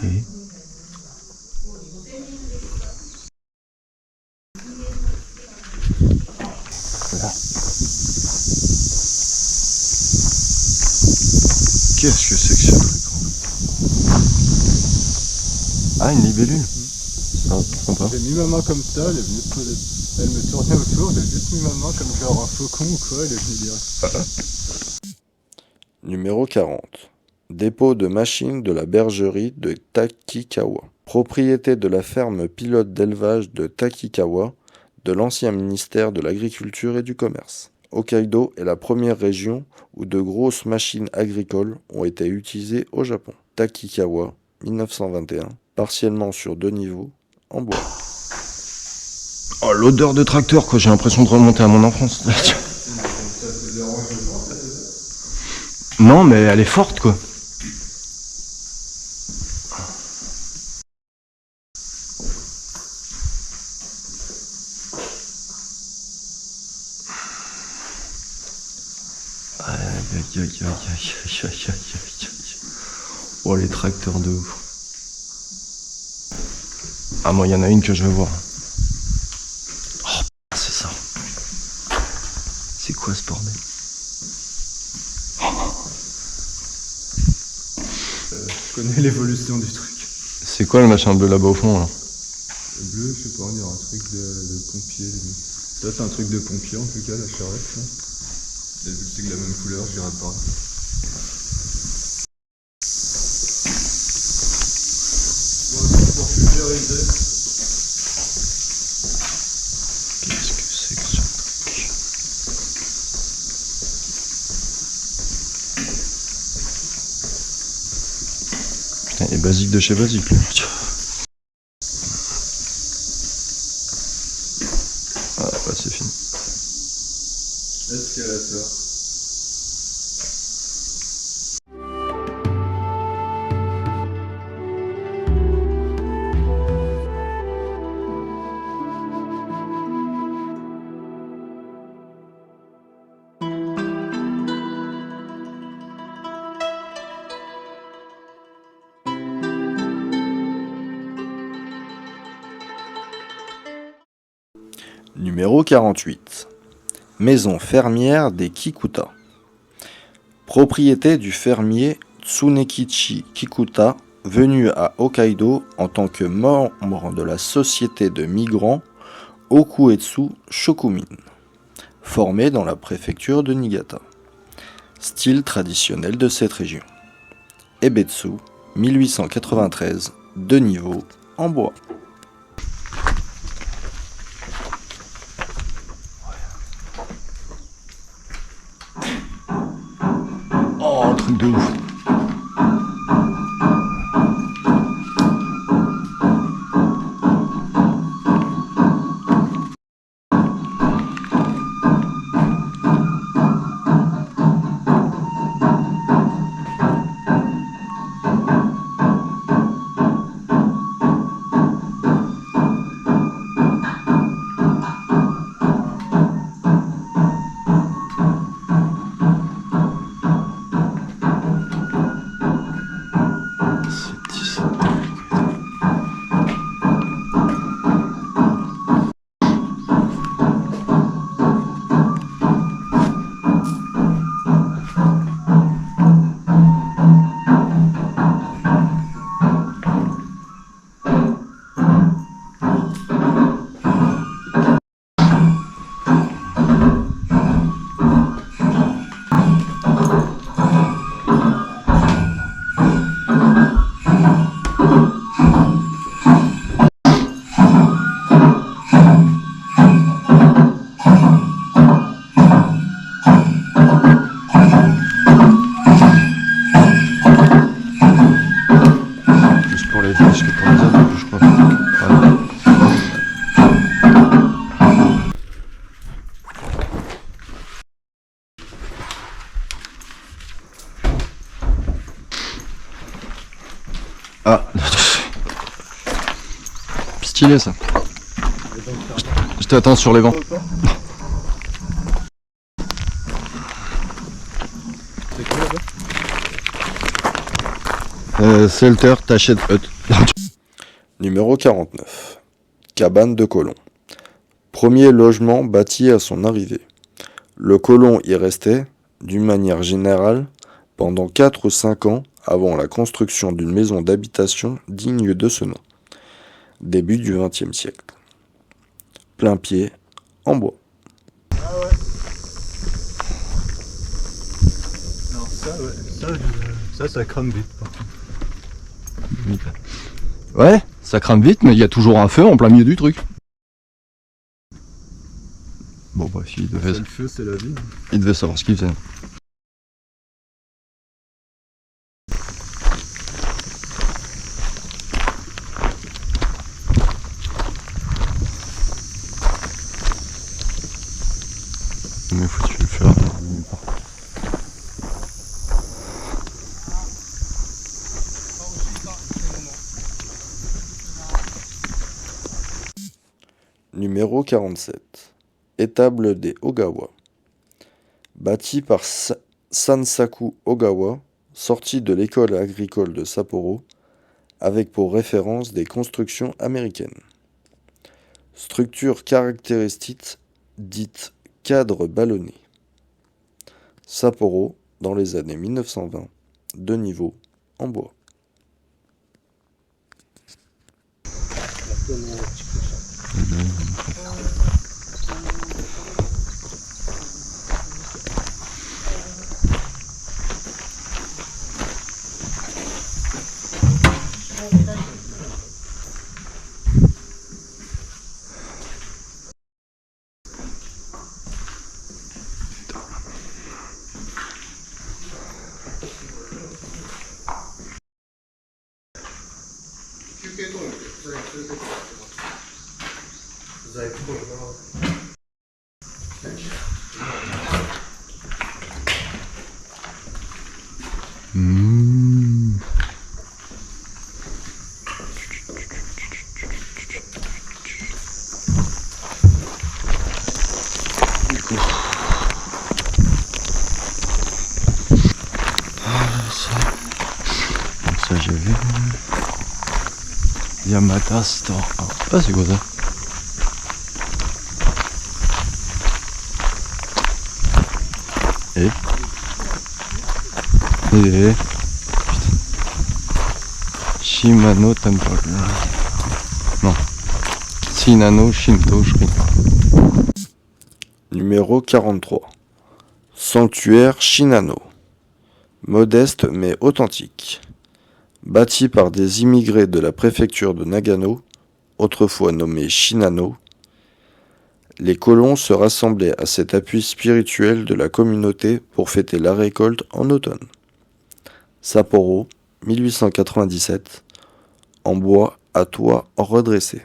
Et voilà. Qu'est-ce que c'est que ce truc? Ah, une libellule. Ah, sympa.
J'ai mis ma main comme ça, elle est venue se poser. Elle me tournait autour, j'ai juste mis ma main comme genre un faucon ou quoi, elle est venue direct.
Numéro 40. Dépôt de machines de la bergerie de Takikawa. Propriété de la ferme pilote d'élevage de Takikawa, de l'ancien ministère de l'Agriculture et du Commerce. Hokkaido est la première région où de grosses machines agricoles ont été utilisées au Japon. Takikawa, 1921, partiellement sur 2 niveaux, en bois.
Oh, l'odeur de tracteur, quoi, j'ai l'impression de remonter à mon enfance. Non, mais elle est forte, quoi. Aïe, aïe, aïe, aïe, aïe, aïe, aïe, aïe. Oh, les tracteurs de ouf. Ah, moi, il y en a une que je veux voir. Oh, c'est ça.
connais l'évolution du truc.
C'est quoi le machin bleu là-bas au fond là?
Le bleu, je sais pas, on dirait un truc de pompier. Peut-être un truc de pompier en tout cas, la charrette. Là. Et vu que c'est de la même couleur, je dirais pas. Pour pulvériser.
Qu'est-ce que c'est que ce truc? Putain, il est basique de chez basique lui. Ah bah c'est fini.
Escalator.
Numéro 48. Maison fermière des Kikuta. Propriété du fermier Tsunekichi Kikuta, venu à Hokkaido en tant que membre de la société de migrants Okuetsu Shokumin, formée dans la préfecture de Niigata. Style traditionnel de cette région. Ebetsu, 1893, 2 niveaux, en bois.
Oh, truc de ouf. Plus pour les disques que pour les autres, je crois. Ouais. Ah, stylé ça. Je t'attends sur les bancs. Selter Tachet Hut.
Numéro 49. Cabane de colons. Premier logement bâti à son arrivée. Le colon y restait, d'une manière générale, pendant 4 ou 5 ans avant la construction d'une maison d'habitation digne de ce nom. Début du XXe siècle. Plein pied, en bois.
Non, ça crame vite. Par contre.
Ouais, ça crame vite, mais il y a toujours un feu en plein milieu du truc. Bon, bref, il devait
Le feu, c'est la vie.
savoir ce qu'il faisait. Mais faut-tu le faire?
Numéro 47. Étable des Ogawa. Bâti par Sansaku Ogawa, sorti de l'école agricole de Sapporo, avec pour référence des constructions américaines. Structure caractéristique dite cadre ballonné. Sapporo, dans les années 1920, 2 niveaux, en bois.
Ça j'ai vu. Yamada Store. Ah c'est quoi ça? Et putain. Shimano Temple. Non. Shinano Shinto Shrine.
Numéro 43. Sanctuaire Shinano. Modeste mais authentique. Bâti par des immigrés de la préfecture de Nagano, autrefois nommé Shinano, les colons se rassemblaient à cet appui spirituel de la communauté pour fêter la récolte en automne. Sapporo, 1897, en bois à toit redressé.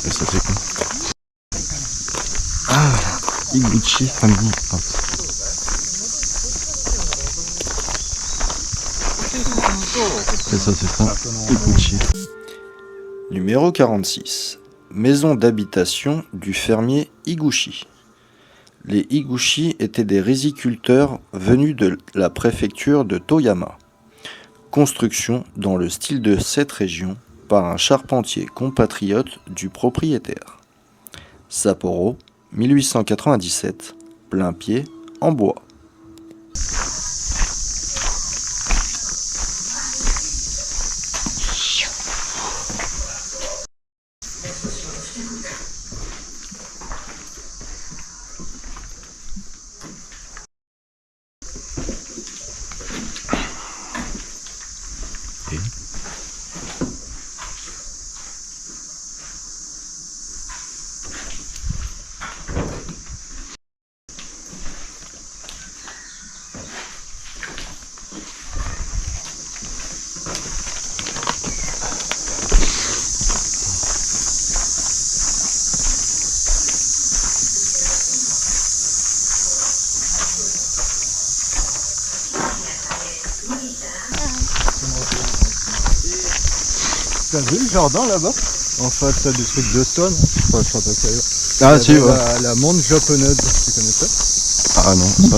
Et ça c'est quoi? Ah, Iguchi Family House. Et ça c'est ça, Iguchi.
Numéro 46. Maison d'habitation du fermier Higuchi. Les Higuchi étaient des riziculteurs venus de la préfecture de Toyama. Construction dans le style de cette région par un charpentier compatriote du propriétaire. Sapporo, 1897, plein pied en bois.
T'as vu le jardin là-bas? En face, t'as des trucs de stone. Enfin, je sais pas quel.
Ah si, ouais.
La montre japonaise, tu connais ça?
Ah non, ça.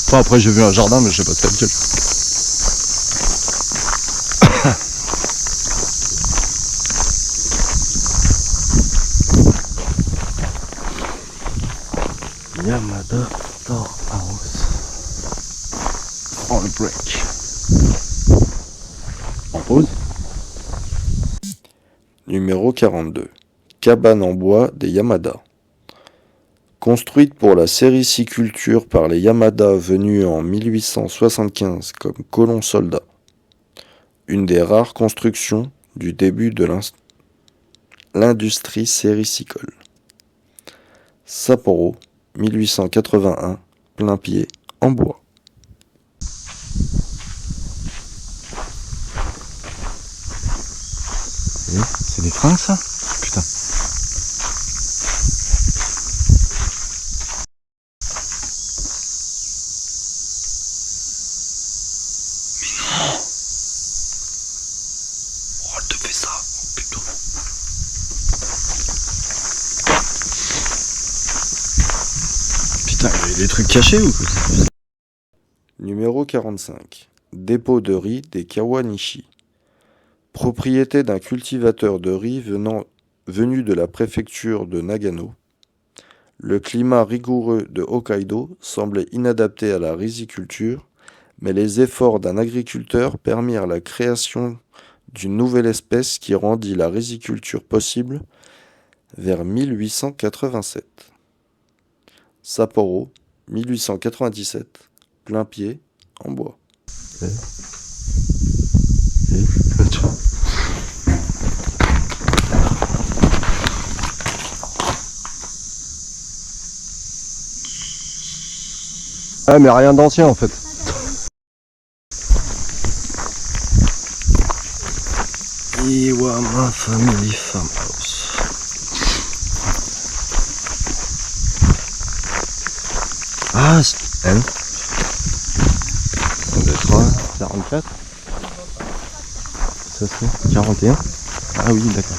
Enfin, après j'ai vu un jardin mais je sais pas c'est lequel.
Yamada Storehouse.
On the break. En pause.
Numéro 42. Cabane en bois des Yamada. Construite pour la sériciculture par les Yamada venus en 1875 comme colons soldats. Une des rares constructions du début de l'industrie séricicole. Sapporo, 1881, plein pied, en bois.
C'est des fringues ça? Putain. Putain, il y a des trucs cachés ou quoi?
Numéro 45. Dépôt de riz des Kawanishi. Propriété d'un cultivateur de riz venu de la préfecture de Nagano. Le climat rigoureux de Hokkaido semblait inadapté à la riziculture, mais les efforts d'un agriculteur permirent la création d'une nouvelle espèce qui rendit la riziculture possible vers 1887. Sapporo, 1897, plein pied, en bois.
Ah mais rien d'ancien en fait.
Iwama Family Farmhouse.
Ah, c'est elle. 1, 2, 3, 44. Ça c'est 41. Ah oui, d'accord.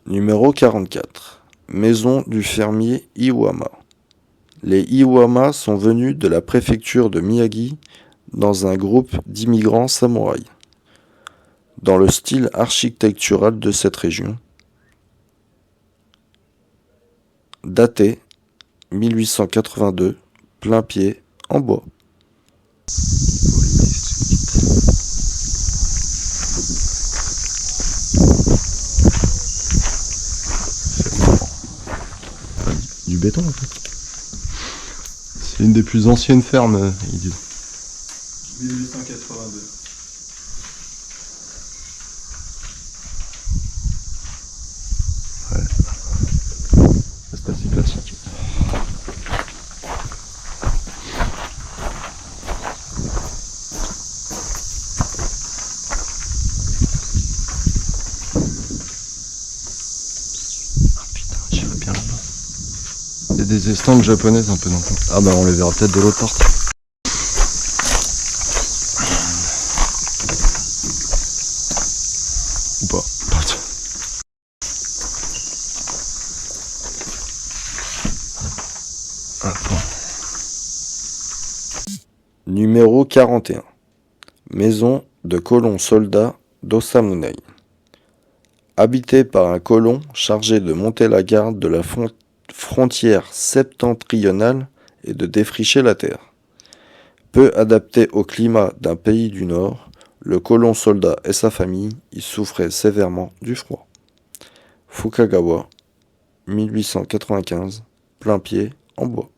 Numéro 44. Maison du fermier Iwama. Les Iwama sont venus de la préfecture de Miyagi dans un groupe d'immigrants samouraïs. Dans le style architectural de cette région. Daté 1882, plein pied, en bois.
Du béton en fait. C'est une des plus anciennes fermes, ils disent.
1882.
C'est assez classique. Ah putain, j'irais bien là-bas. Il y a des estampes japonaises un peu dans le coin. Ah bah on les verra peut-être de l'autre porte. Ou pas.
Numéro 41. Maison de colons soldats d'Osamunai. Habité par un colon chargé de monter la garde de la frontière septentrionale et de défricher la terre. Peu adapté au climat d'un pays du Nord, le colon soldat et sa famille y souffraient sévèrement du froid. Fukagawa, 1895, plein pied, en bois.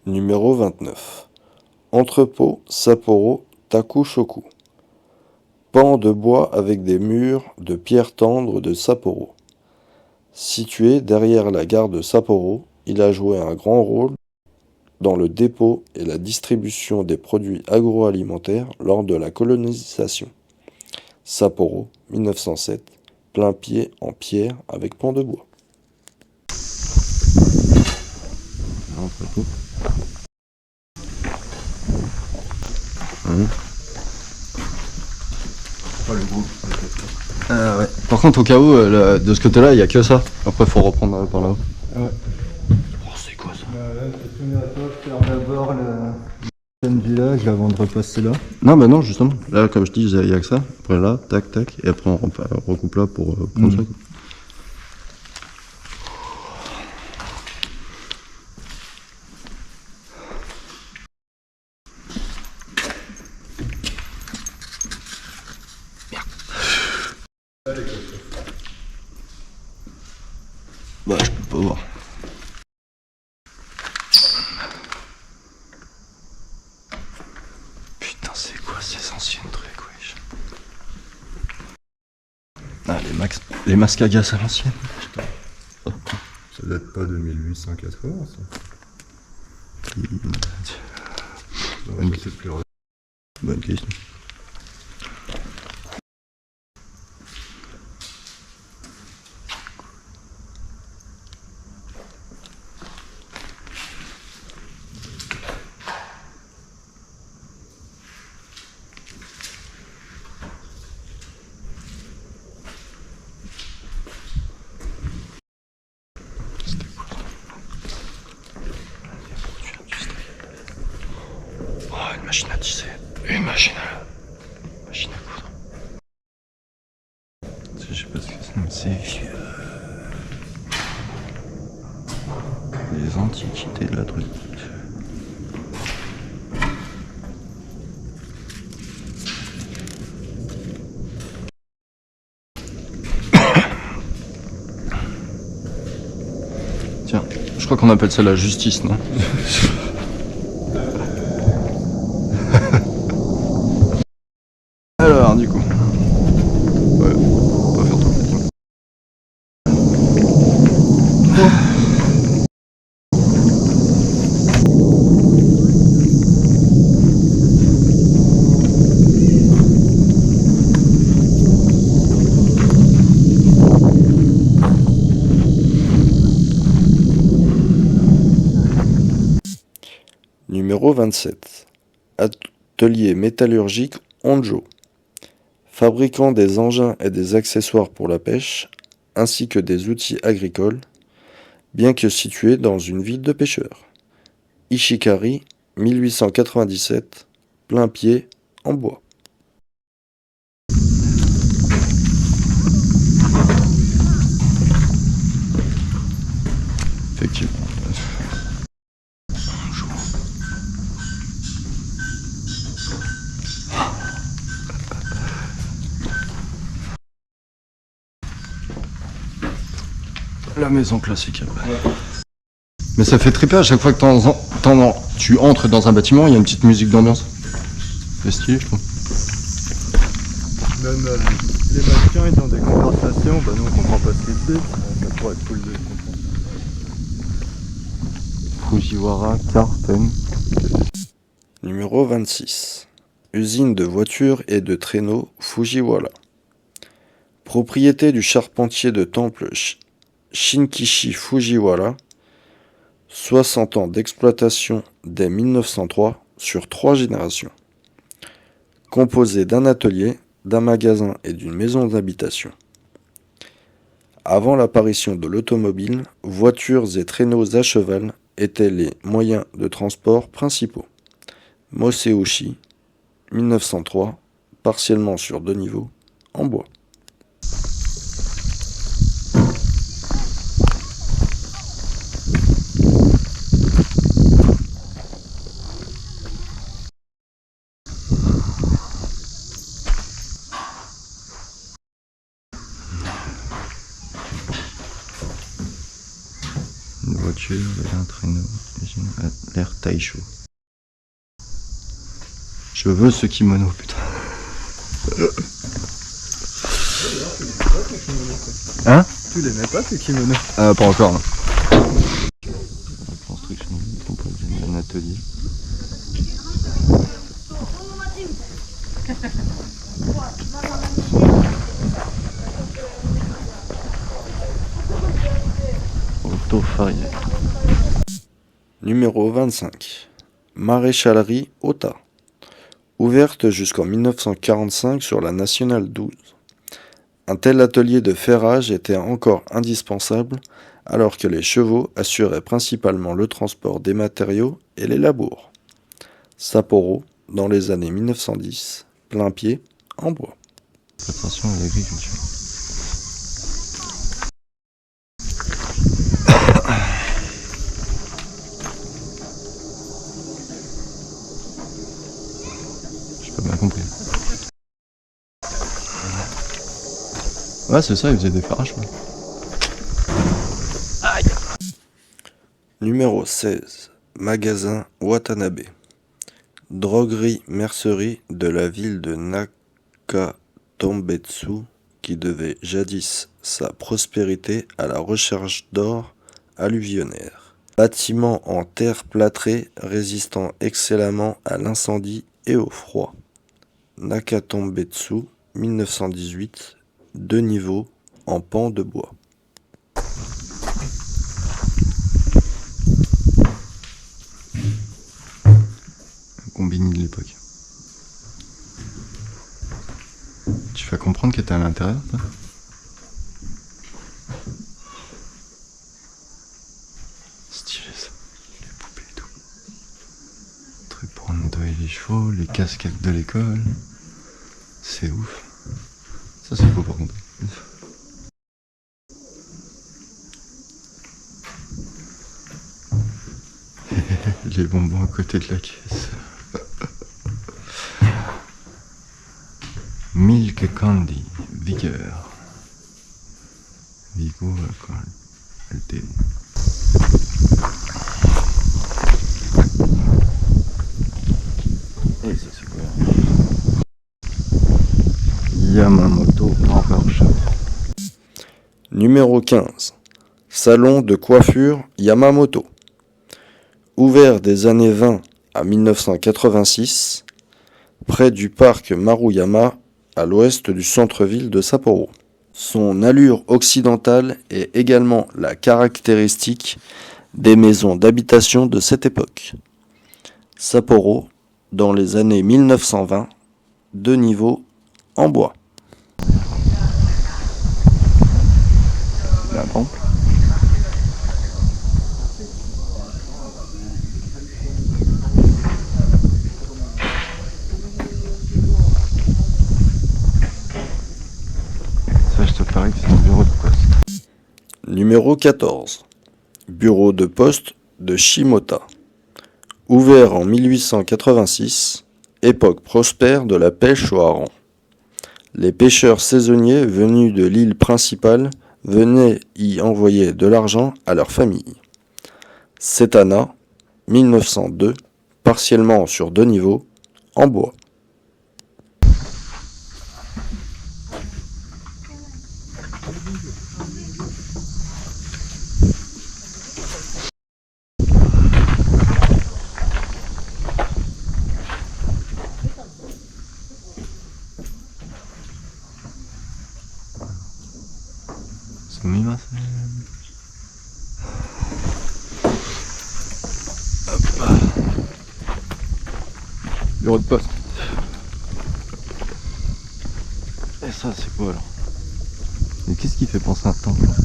Numéro 29. Entrepôt Sapporo Takushoku. Pan de bois avec des murs de pierre tendre de Sapporo. Situé derrière la gare de Sapporo, il a joué un grand rôle dans le dépôt et la distribution des produits agroalimentaires lors de la colonisation. Sapporo, 1907, plein pied en pierre avec pan de bois.
Ah ouais. Par contre, au cas où, de ce côté-là, il n'y a que ça. Après, faut reprendre par là-haut.
Ouais.
Oh, c'est quoi ça?
Là, je te mets à toi de faire d'abord la village avant de repasser là.
Non, bah non, justement. Là, comme je dis, il n'y a que ça. Après là, tac, tac. Et après, on recoupe là pour prendre ça. Bah, je peux pas voir. Putain, c'est quoi ces anciennes trucs, wesh? Ah, les masques à gaz à l'ancienne.
Ça date pas de 1880, ça. Non, je sais plus.
Bonne question. Oh, une machine à tisser. Une machine à coudre. Je sais pas ce que c'est, mais c'est vieux. Les antiquités de la truc. Tiens, je crois qu'on appelle ça la justice, non? Alors, du coup. Ouais, on va faire tout le temps.
Numéro 27. Atelier métallurgique Honjo. Fabricant des engins et des accessoires pour la pêche, ainsi que des outils agricoles, bien que situé dans une ville de pêcheurs. Ishikari, 1897, plein pied, en bois.
Effectivement. La maison classique. Ouais. Mais ça fait triper à chaque fois que tu entres dans un bâtiment, il y a une petite musique d'ambiance. C'est stylé, je trouve.
Même les mannequins, ils ont des conversations, bah nous on comprend pas ce qu'ils disent, ça pourrait être cool de comprendre.
Fujiwara Carten.
Numéro 26. Usine de voitures et de traîneaux Fujiwara. Propriété du charpentier de temple Shinkichi Fujiwara. 60 ans d'exploitation dès 1903 sur 3 générations. Composé d'un atelier, d'un magasin et d'une maison d'habitation. Avant l'apparition de l'automobile, voitures et traîneaux à cheval étaient les moyens de transport principaux. Moseushi, 1903, partiellement sur 2 niveaux, en bois. Une voiture et un traîneau. J'ai l'air Taisho. Je veux ce kimono, putain. Hein?
Tu les mets pas tes kimonos?
Pas encore. Non. Construction d'un atelier. Auto-farrier. Numéro 25. Maréchalerie Ota. Ouverte jusqu'en 1945 sur la Nationale 12. Un tel atelier de ferrage était encore indispensable alors que les chevaux assuraient principalement le transport des matériaux et les labours. Sapporo, dans les années 1910, plein pied, en bois. Préparation à l'agriculture. J'ai pas bien compris. Ouais, c'est ça, ils faisaient des ferrages. Ouais. Aïe. Numéro 16. Magasin Watanabe. Droguerie-mercerie de la ville de Nakatombetsu qui devait jadis sa prospérité à la recherche d'or alluvionnaire. Bâtiment en terre plâtrée résistant excellemment à l'incendie et au froid. Nakatombetsu, 1918. 2 niveaux en pan de bois. Un combini de l'époque. Tu fais comprendre que t'es à l'intérieur, toi? Stylé ça. Les poupées et tout. Truc pour nettoyer les chevaux, les casquettes de l'école. C'est ouf. Ça c'est beau par contre. Les bonbons à côté de la caisse. Milk Candy, vigueur. Vigo, LTD. Et ça c'est quoi? Yamamoto Barbershop. Numéro 15. Salon de coiffure Yamamoto. Ouvert des années 20 à 1986, près du parc Maruyama, à l'ouest du centre-ville de Sapporo. Son allure occidentale est également la caractéristique des maisons d'habitation de cette époque. Sapporo, dans les années 1920, 2 niveaux en bois. Un temple. Ça, je te parie que c'est un bureau de poste. Numéro 14. Bureau de poste de Shimota. Ouvert en 1886, époque prospère de la pêche au hareng. Les pêcheurs saisonniers venus de l'île principale venaient y envoyer de l'argent à leur famille. Setana, 1902, partiellement sur 2 niveaux, en bois. Bureau de poste. Et ça, c'est quoi alors? Mais qu'est-ce qui fait penser à un temple en fait?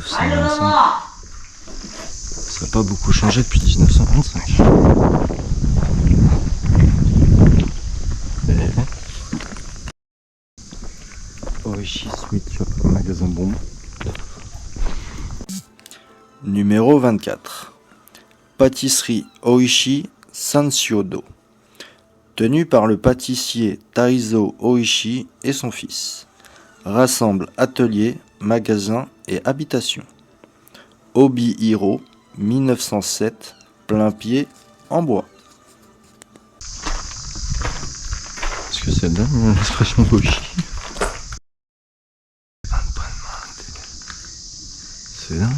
Ça n'a pas beaucoup changé depuis 1925. Oishi Sweet Shop, magasin de bonbons. Numéro 24. Pâtisserie Oishi Sanshiodo. Tenue par le pâtissier Taizo Oishi et son fils. Rassemble ateliers, magasins et habitations. Obi-Hiro, 1907, plein pied en bois.
Est-ce que c'est dingue l'expression Oishi? C'est dingue.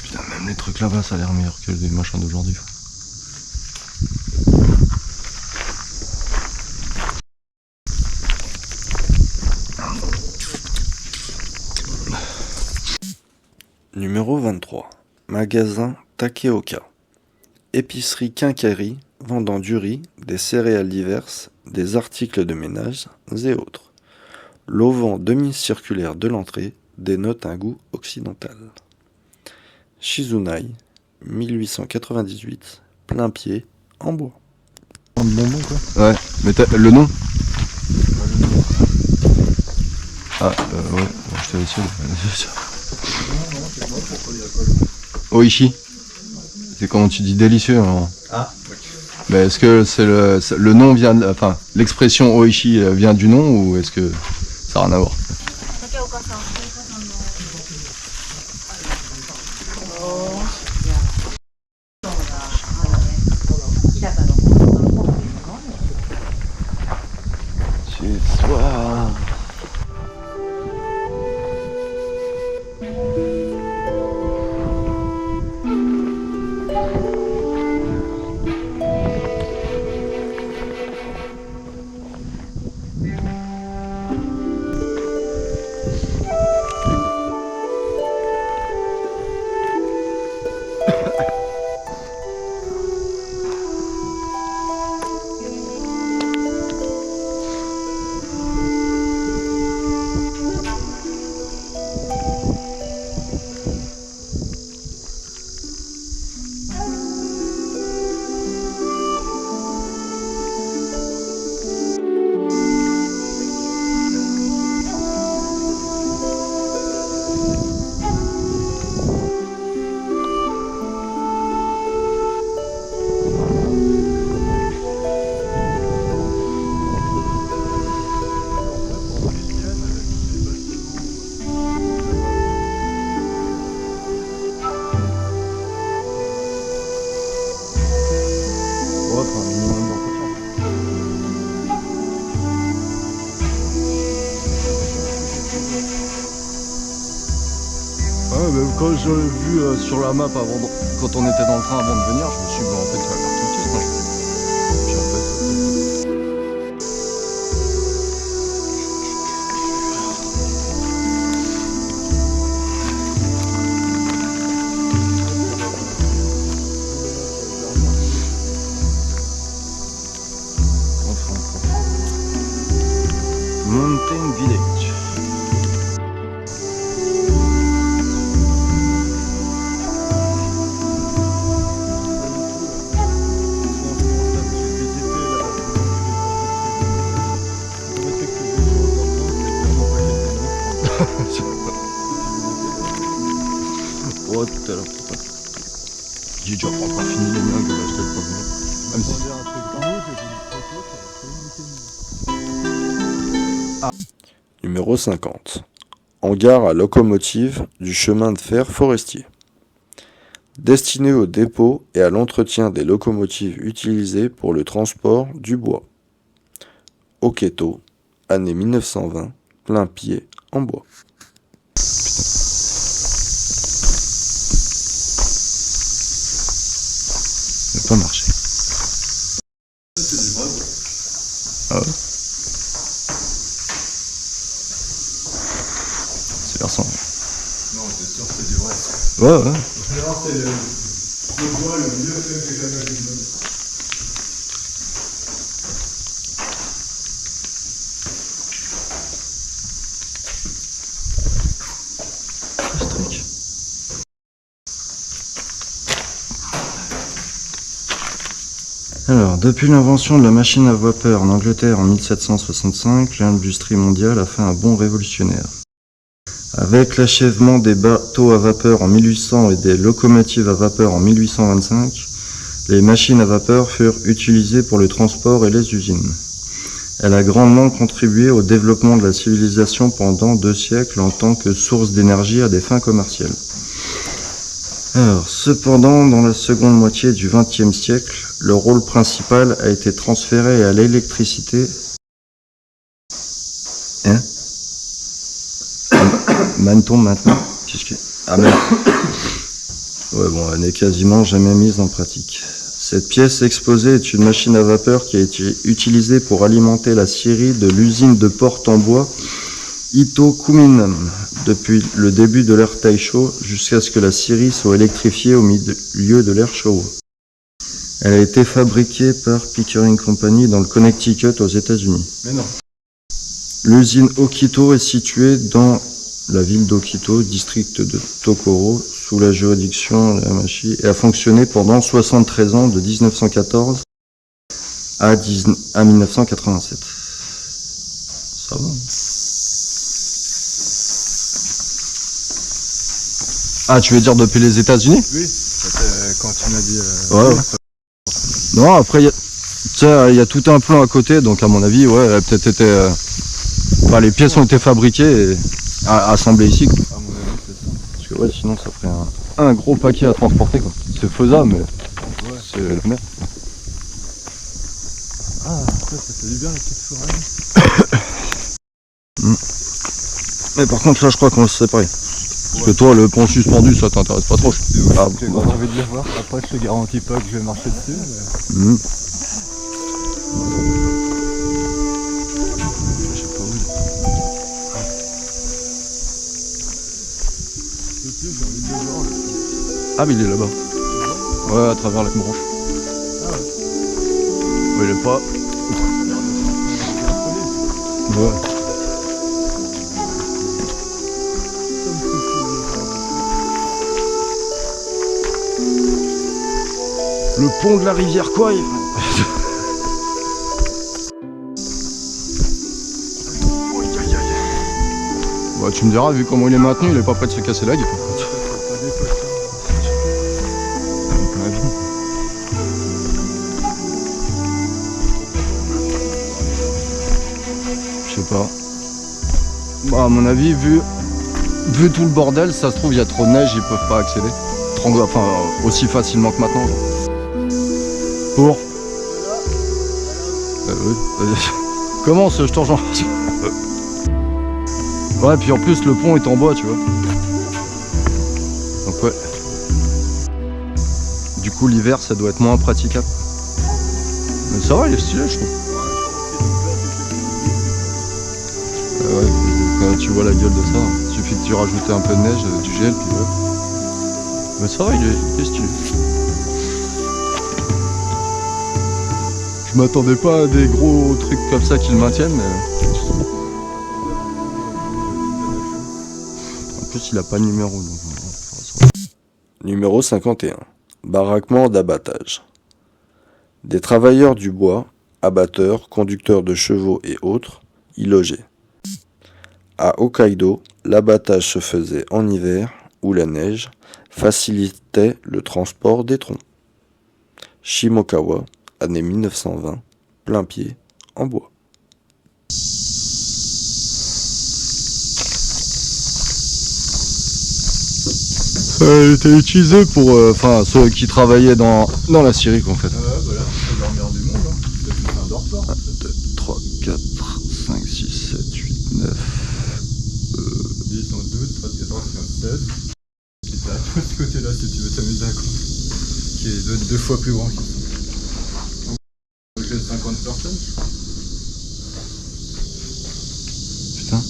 Putain, même les trucs là-bas, ça a l'air meilleur que les machins d'aujourd'hui.
Numéro 23. Magasin Takeoka. Épicerie quincaillerie vendant du riz, des céréales diverses, des articles de ménage et autres. L'auvent demi-circulaire de l'entrée dénote un goût occidental. Shizunai, 1898, plein pied en bois.
Un bonbon quoi. Ouais, mais t'as le nom? Ah, ouais, je t'avais su. Oishi. C'est comment tu dis délicieux hein.
Ah.
Mais est-ce que c'est le nom vient de, enfin l'expression Oishi vient du nom ou est-ce que ça n'a rien à voir? C'est soir. Quand je l'ai vu sur la map avant, quand on était dans le train avant de venir, je me suis dit, en fait, ça va faire tout de suite. Puis en fait, Mountain Village. Oh, tout à l'heure. J'ai déjà pas fini les miens que j'achetais le premier. Même si...
Numéro 50. Hangar à locomotive du chemin de fer forestier. Destiné au dépôt et à l'entretien des locomotives utilisées pour le transport du bois. Oketo, année 1920, plein pied en bois.
Ça n'a pas marché. Ah ouais. C'est versant.
Non, t'es sûr que c'est du vrai.
Ouais, ouais.
Alors, c'est le bois le mieux fait que j'ai jamais vu.
Ce truc.
Alors, depuis l'invention de la machine à vapeur en Angleterre en 1765, l'industrie mondiale a fait un bond révolutionnaire. Avec l'achèvement des bateaux à vapeur en 1800 et des locomotives à vapeur en 1825, les machines à vapeur furent utilisées pour le transport et les usines. Elle a grandement contribué au développement de la civilisation pendant 2 siècles en tant que source d'énergie à des fins commerciales. Alors, cependant, dans la seconde moitié du XXe siècle, le rôle principal a été transféré à l'électricité. Manneton maintenant. Qu'est-ce que... Ah merde. Ouais bon, elle n'est quasiment jamais mise en pratique. Cette pièce exposée est une machine à vapeur qui a été utilisée pour alimenter la scierie de l'usine de Porte-en-Bois Ito Kuminam depuis le début de l'ère Taisho jusqu'à ce que la scierie soit électrifiée au milieu de l'ère Showa. Elle a été fabriquée par Pickering Company dans le Connecticut aux États-Unis.
Mais non.
L'usine Okito est située dans la ville d'Okito, district de Tokoro, sous la juridiction de Yamashi, et a fonctionné pendant 73 ans, de 1914 à 1987. Ça va.
Ah, tu veux dire depuis les États-Unis?
Oui, quand tu m'as dit...
Ouais. Non, après, il y a tout un plan à côté, donc à mon avis, ouais, elle a peut-être été... Enfin, les pièces ont été fabriquées et assemblées ici, quoi.
À mon avis, c'est ça.
Parce que ouais, sinon ça ferait un gros paquet à transporter, quoi. C'est faisable, mais c'est la merde.
Ah, ça fait du bien les petites forêts.
Mais par contre, là, je crois qu'on va se séparer.
Parce que toi, le pont suspendu, ça t'intéresse pas trop. Ah,
J'ai grave envie de le voir. Après, je te garantis pas que je vais marcher dessus. Mais...
Je sais pas où il est.
J'ai envie de le voir.
Ah, mais il est là-bas. Ouais, à travers la branche.
Ah ouais.
Ouais, il est pas. Ouais. Le pont de la rivière Kouai. Ouais, tu me diras, vu comment il est maintenu, il est pas prêt de se casser la gueule. Je sais pas. Bah, à mon avis, vu tout le bordel, ça se trouve, il y a trop de neige, ils peuvent pas accéder. Enfin, aussi facilement que maintenant. Pour oui. Comment je t'en genre. Ouais, puis en plus, le pont est en bois, tu vois. Donc, ouais. Du coup, l'hiver, ça doit être moins praticable. Mais ça va, il est stylé, je trouve. Ouais, quand tu vois la gueule de ça, il suffit que tu rajoutes un peu de neige, du gel, puis ouais. Mais ça va, il est stylé. Je m'attendais pas à des gros trucs comme ça qui le maintiennent, mais... En plus, il a pas de numéro, donc...
Numéro 51. Baraquement d'abattage. Des travailleurs du bois, abatteurs, conducteurs de chevaux et autres, y logeaient. À Hokkaido, l'abattage se faisait en hiver, où la neige facilitait le transport des troncs. Shimokawa, année 1920, plein pied, en bois.
Elle était utilisée pour ceux qui travaillaient dans la scierie, en fait.
Voilà, c'est la dormir du monde, hein. C'est un dortoir.
1, 2, 3, 4, 5, 6, 7, 8, 9...
10, 11, 12, 13, 14, 15, 16. Qui est là, de ce côté-là, si tu veux t'amuser à quoi. Qui est deux fois plus grand qu'ici. Donc, j'ai 50 personnes.
Putain.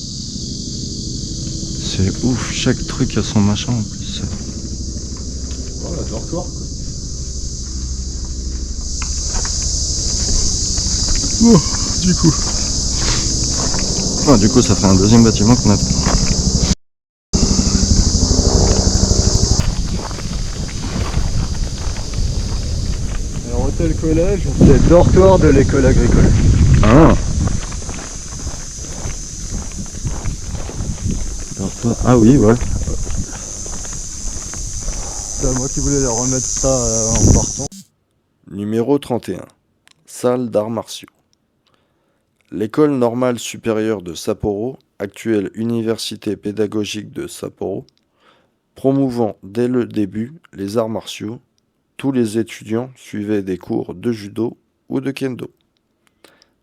C'est ouf, chaque truc a son machin en plus.
Voilà, dortoir, quoi.
Du coup. Ah, du coup, ça fait un deuxième bâtiment qu'on a.
Alors, hôtel bricolage, c'est le dortoir de l'école agricole.
Ah. Dortoir. Ah oui, ouais.
C'est moi qui voulais leur remettre ça en partant.
Numéro 31. Salle d'arts martiaux. L'école normale supérieure de Sapporo, actuelle université pédagogique de Sapporo, promouvant dès le début les arts martiaux, tous les étudiants suivaient des cours de judo ou de kendo.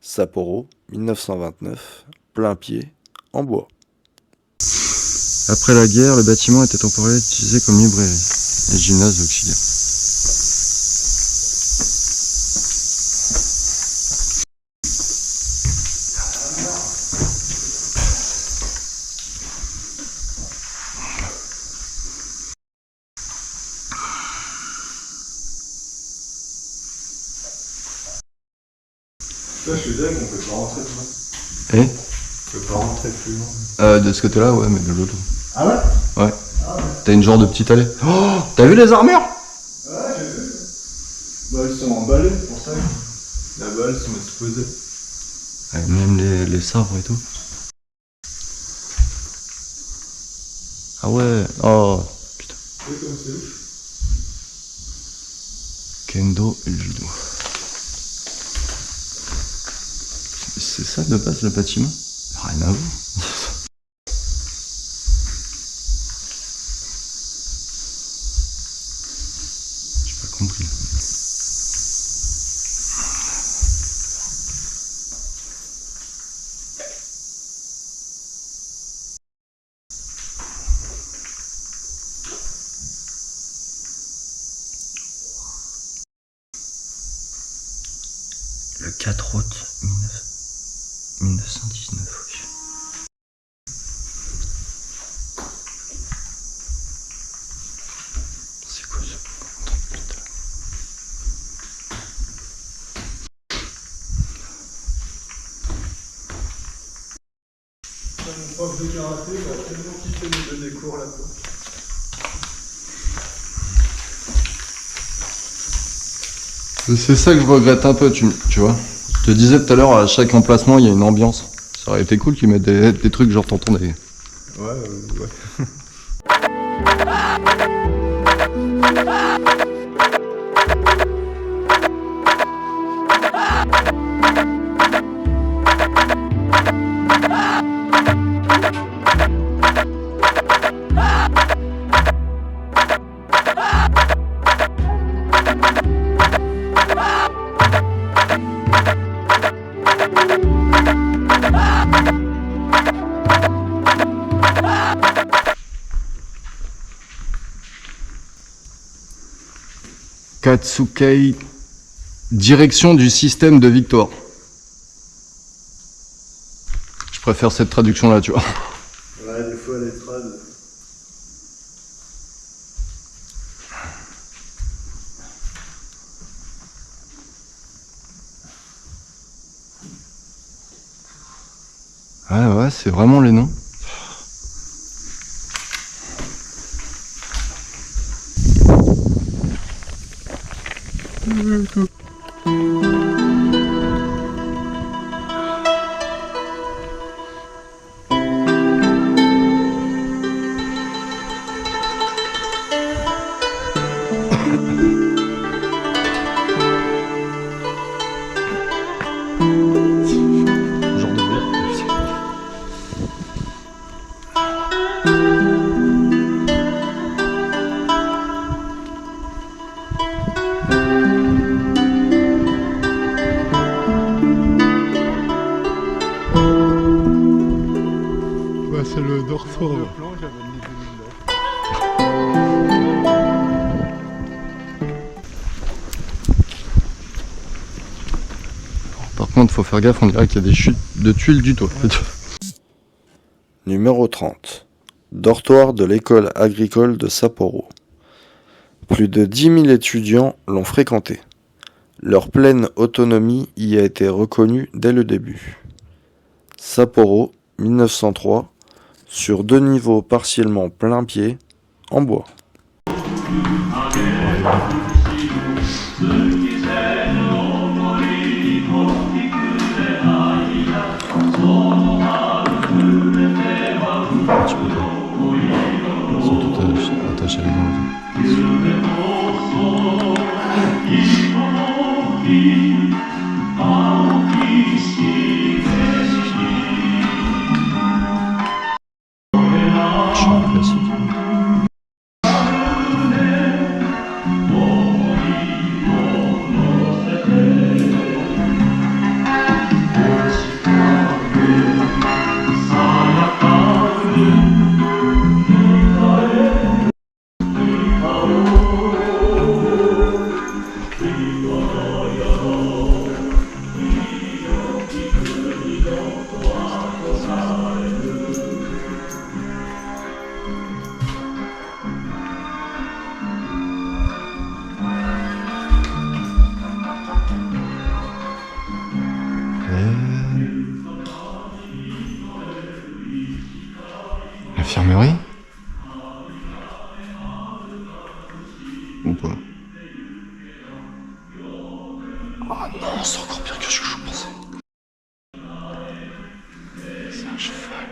Sapporo, 1929, plein pied, en bois.
Après la guerre, le bâtiment était temporairement utilisé comme librairie et gymnase auxiliaire.
Ça, je suis d'accord, on peut pas rentrer dedans.
Et
On peut pas rentrer plus loin.
de ce côté-là, ouais, mais de l'autre.
Ah ouais?
Ouais. T'as une genre de petite allée. Oh, t'as vu les armures?
Ouais, j'ai vu. Bah, elles sont emballées, c'est pour ça. Là-bas, elles sont exposées.
Ouais, même les sabres et tout. Ah ouais. Oh, putain.
C'est comme c'est ouf.
Kendo et le judo. C'est ça de base le bâtiment? Rien à voir. J'ai pas compris. Le 4 août 1919, oui. C'est quoi ça?
Mon prof de karaté va tellement kiffer nous donner cours là-bas.
C'est ça que je regrette un peu, tu vois. Je te disais tout à l'heure, à chaque emplacement, il y a une ambiance. Ça aurait été cool qu'ils mettent des trucs genre t'entends des...
Ouais.
Katsukei, direction du système de victoire. Je préfère cette traduction-là, tu vois.
Ouais, des fois, elle est trad.
Ouais, c'est vraiment les noms. Genre de bière.
Bah, c'est le dortoir. Le plan, j'avais le niveau de
Par contre, faut faire gaffe, on dirait qu'il y a des chutes de tuiles du toit.
Numéro 30. Dortoir de l'école agricole de Sapporo. Plus de 10 000 étudiants l'ont fréquenté. Leur pleine autonomie y a été reconnue dès le début. Sapporo, 1903, sur 2 niveaux partiellement plein pied, en bois.
Ceux qui s'aiment
j'allais dans chant classique. L'infirmerie? Ou pas? Oh non, c'est encore pire que ce que je pensais. C'est un cheval.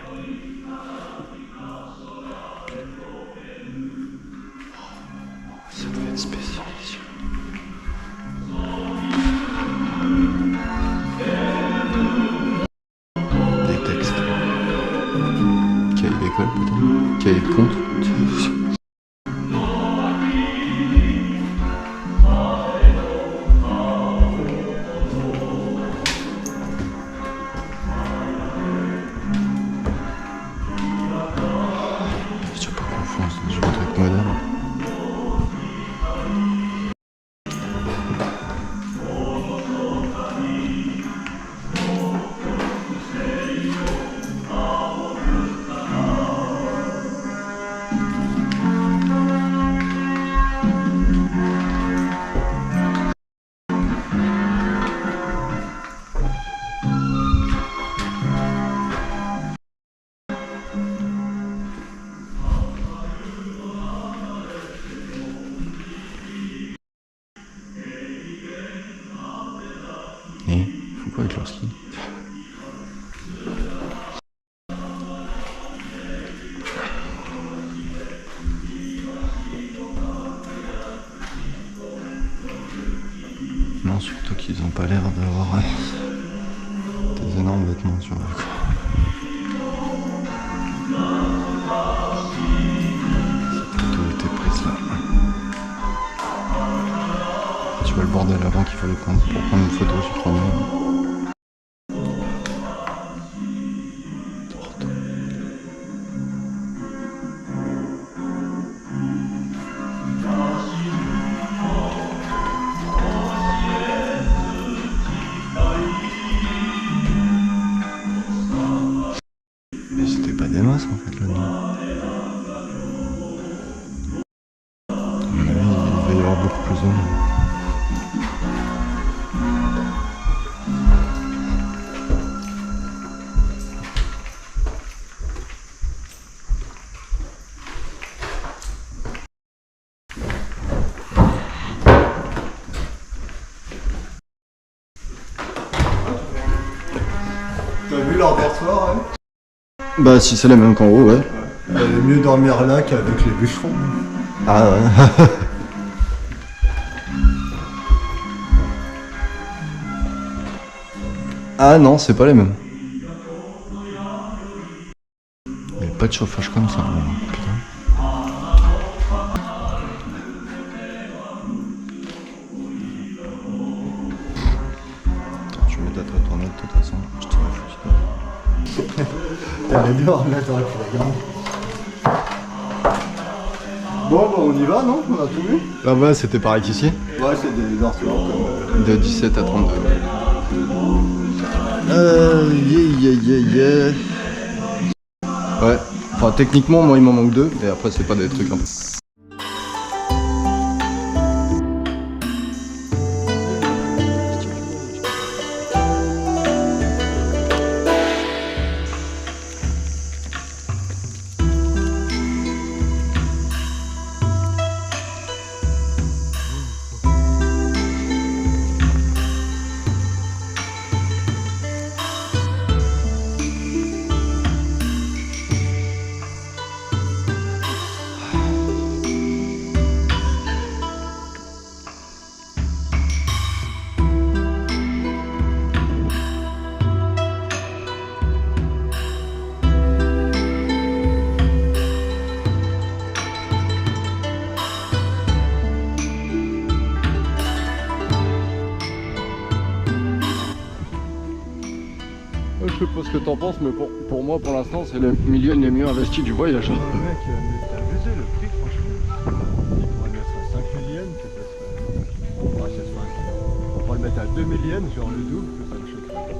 Ça devait être spécial ici. Des textes. Cahier d'école peut-être? Cahier de compte? Tu vas pas confondre ce genre de truc moderne. Et faut quoi avec leur ski? Non, surtout qu'ils ont pas l'air d'avoir des énormes vêtements sur le corps. Cette photo était prise là. Tu vois le bordel avant qu'il fallait prendre pour prendre une photo, je crois bien. Mais c'était pas des masses en fait là-dedans. À mon avis, il va y avoir beaucoup plus de monde.
T'as vu leur dortoir, hein?
Bah si c'est la même qu'en haut, ouais.
Il valait mieux dormir là qu'avec les bûcherons.
Ah ouais. Ah non, c'est pas les mêmes. Il n'y a pas de chauffage comme ça. Putain. Attends, tu mets ta tournette de toute façon. Je t'en fous.
T'as les dehors là, t'aurais pu la garder. Bon, bah on y va, non? On a tout vu?
Là bas c'était pareil qu'ici.
Ouais, c'est des dortoirs comme...
De 17 à 32. Ouais. Enfin techniquement moi il m'en manque 2, et après c'est pas des trucs un peu. Je sais pas ce que t'en penses, mais pour moi, pour l'instant, c'est les millions les mieux investis du voyage.
Le mec, t'as abusé le prix, franchement. Il pourrait le mettre à 5 000 yens, peut-être. Ouais, c'est 5. On pourrait le mettre à 2 000 yens, genre le double, que ça me choquerait.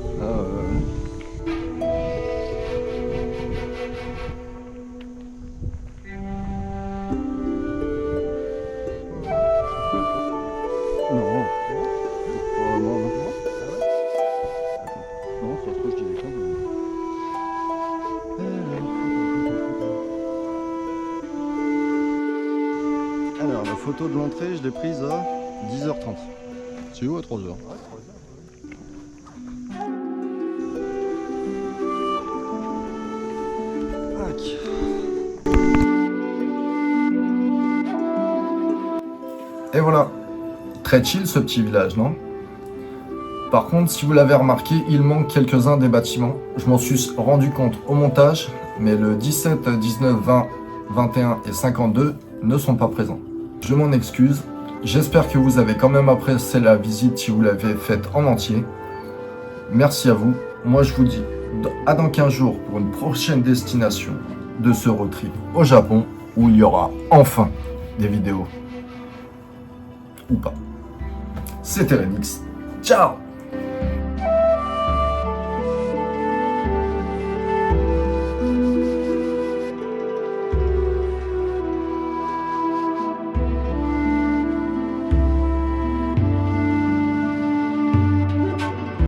Non. Non. Non, ça se trouve, je dis des conneries. Alors, la photo de l'entrée, je l'ai prise à 10h30. C'est où à 3h?
Et voilà, très chill ce petit village, non? Par contre, si vous l'avez remarqué, il manque quelques-uns des bâtiments. Je m'en suis rendu compte au montage, mais le 17, 19, 20, 21 et 52 ne sont pas présents. Je m'en excuse. J'espère que vous avez quand même apprécié la visite si vous l'avez faite en entier. Merci à vous. Moi, je vous dis à dans 15 jours pour une prochaine destination de ce road trip au Japon où il y aura enfin des vidéos. Ou pas. C'était Remix. Ciao!